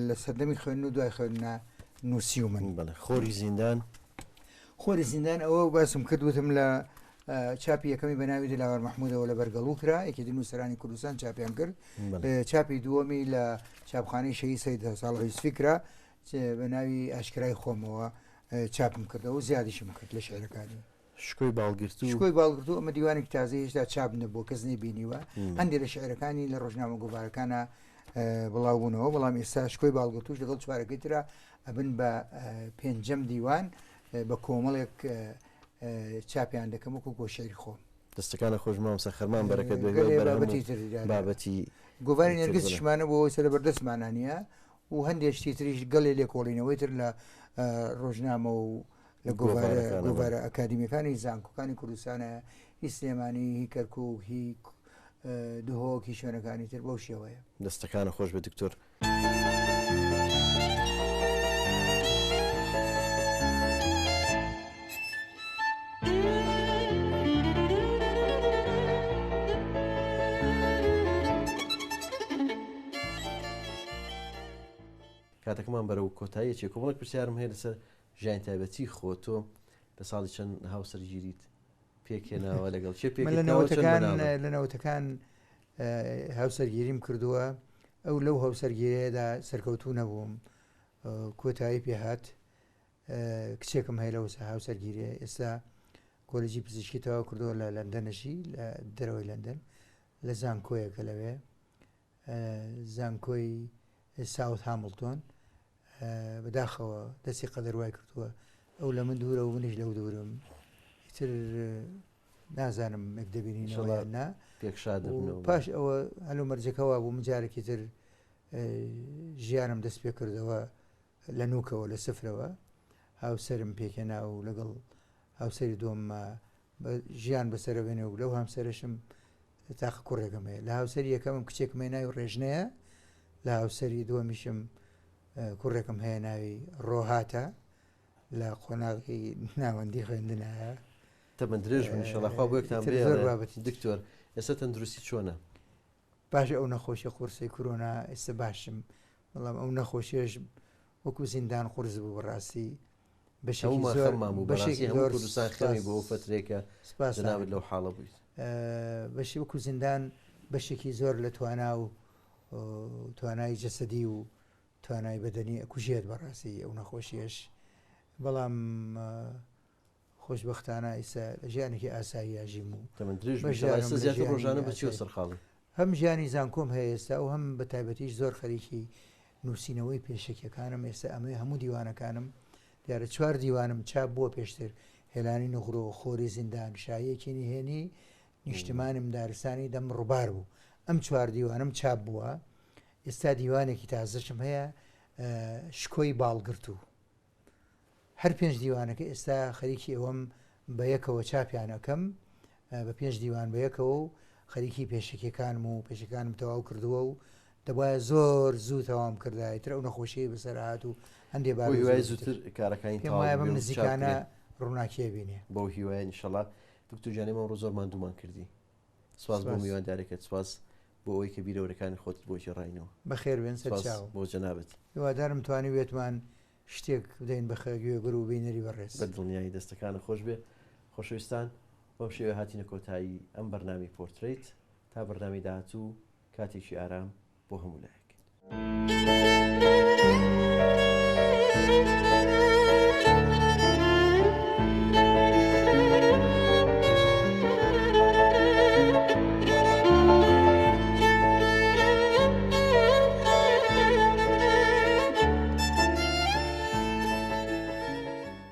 [SPEAKER 2] لە سەردەمی خوێندن و دوای خوێندنا نووسی و من
[SPEAKER 1] خۆری زیندان
[SPEAKER 2] ئەوە باسم کردوتم لە چاپی یەکەمی بە ناوی دلاوار مححمودەوە لە بەرگەڵوو کرا یەکی نووسرانی کوردستان چاپیان کرد چاپی دووەمی لە چاپخانەی شەهید سەید ساڵح یوسفی کرا بە ناوی ئاشکرای خۆمەوە چاپم کردەوە زیادیشم کرد لە شعرەکانی
[SPEAKER 1] شکۆی باڵگرتو
[SPEAKER 2] شکۆی باڵگرتو ئەمە دیوانێک تازە هێشتا چاپ نەبووە کەس نەبینیوە هەندێک لە شعرەکانی لە ڕۆژنامە گۆڤارەکانە بڵاو بوونەوە بەڵام ئێستا شکۆی باڵگرتوش لەگەڵ چوارەکەی ترە ئەبن بە پێنجەم دیوان بە کۆمەڵێک چاپیان دەکەم وەکو گۆشەری خۆم
[SPEAKER 1] دەستەکانە خۆشمام سەخەرمان بەرەکەت بابەتی
[SPEAKER 2] گۆڤاری نەرگس شمانە بۆ سەر بەردەستمانانە و هەندێک شتی تریش گەڵێ لێکۆڵینەوەی تر لە ڕۆژنامە و لە گۆڤارە ئەکادمیەکانی زانکۆکانی کوردستانە هی سلێمانی هی کەرکووک هی دهۆکی شوێنەکانی تر بەو شێوەیە
[SPEAKER 1] دەستەکانە خۆش بە دکتۆر. کاتەکەمان بەرەو کۆتاییەکی کۆمەڵک پرسیارم هەیە لەسەر ژیان تایبەتی خۆ تۆ لە ساڵی چەند هاوسەرگیریت پێکێناوە لەگەڵ چێ
[SPEAKER 2] لە نەوتەکان هاوسەرگیریم کردووە ئەو لەو هاوسەرگیریەدا سەرکەوتوو نەبووم کۆتایی پێهات کچێکم هەیە لەو هاوسەرگیریە ئێستا کۆلێجی پزیشکی تەواو کردووە لە لەندەنەشی لە دەرەوەی لەندەن لە زانکۆیەکە لەوێ زانکۆی ساوت هامڵتۆن بەداخەوە دەستی قەدەروای کردووە ئەو لە من دوورە و منیش لەو دوورم تر نازانم مەک دەبینینەوە نا پاش ئەوە هەلو مەرجەکەەوە بوو مجارێکی تر ژیانم دەست پێ کردەوە لە نوکەوە لە سفرەوە هاوسەرم پێکێنا و لەگەڵ هاوسەری دۆم ژیان بەسەرەوێنێ و لەو هەمسەرشم تاقە کوڕێکم هەیە لە هاوسەری یەکەمم کچێکمە ناوی ڕێژنەیە لە هاوسەری دووەمیشم کوڕێکم هەیە ناوی ڕۆهاتە لە قۆناغی ناوەندی خوێندنایە
[SPEAKER 1] تەمە درێژ منشڵخوا بۆ یەکتان بابەتی دکتۆر ئێستا تەندروستی چۆنە؟
[SPEAKER 2] باش ئەو نەخۆشی قورسی کۆرۆنا ئێستا باشم بەڵام ئەو نەخۆشیێش وەکو زیندان قورس بوو بەڕاستی
[SPEAKER 1] بەشێکیسان خەمی بۆ فترێکە ناوت لەو حاڵە بوویت
[SPEAKER 2] بەشی وەکو زیندان بەشێکی زۆر لە توانا و توانایی جەسەدی و توانای بەدەنی ئەکوژێت بەڕاستی ئەو نەخۆشیەش بەڵام خۆشبەختانە ئیسا لە ژیانێکی ئاسایی یاژیم و
[SPEAKER 1] ڕۆژانە بەچی سەرخاڵی
[SPEAKER 2] هەم ژیانی زانکۆم هەیە ئێستا و هەم بە تایبەتیش زۆر خەریکی نووسینەوەی پێشەکیەکانم ئێستا ئەمەی هەموو دیوانەکانم دیارە 4 دیوانم چاپ بووە پێشتر هێلانی نوغڕۆ خۆری زیندان شایەکی نهێنی نیشتمانم دارستانی دەم ڕووبار بوو ئەم 4 دیوانم چاپ بووە ئێستا دیوانێکی تازەشم هەیە شکۆی باڵگرتو هەر 5 دیوانەکە ئێستا خەریکی ئەوەم بە یەکەوە چاپیانەکەم بە 5 دیوان بە یەکەوە و خەریکی پێشەکیەکانم و پێشەکانم تەواو کردووە و دەبایە زۆر زوو تەواوم کردایتر ئەو نەخۆشیی بەسەرهات و هەندێک
[SPEAKER 1] زووتر کارەکانی
[SPEAKER 2] بەم نزیکانە ڕووناکیە بینێ
[SPEAKER 1] بۆ هیوای انشەڵات دکتۆرجانێ مەڕۆ زۆرمان دوومان کردی سواز بۆ میواندارێکت سواز بۆ ئەوەی کە بیرەوەەکانی خۆت بۆشی ڕاینەوە
[SPEAKER 2] بەخێر بێن سەرچاو
[SPEAKER 1] بۆ جەنابەت
[SPEAKER 2] هیوادارم توانی وێتمان شتێک بدەین بەخەگوێگر و بینەری بەڕێز
[SPEAKER 1] بە دڵنیایی دەستەکانە خۆش بێ خۆشەویستان بەم شێوە هاتینە کۆتایی ئەم بەرنامی پۆرتریت تا بەرنامی داهاتوو کاتێکی ئارام بۆ هەموو لایەک.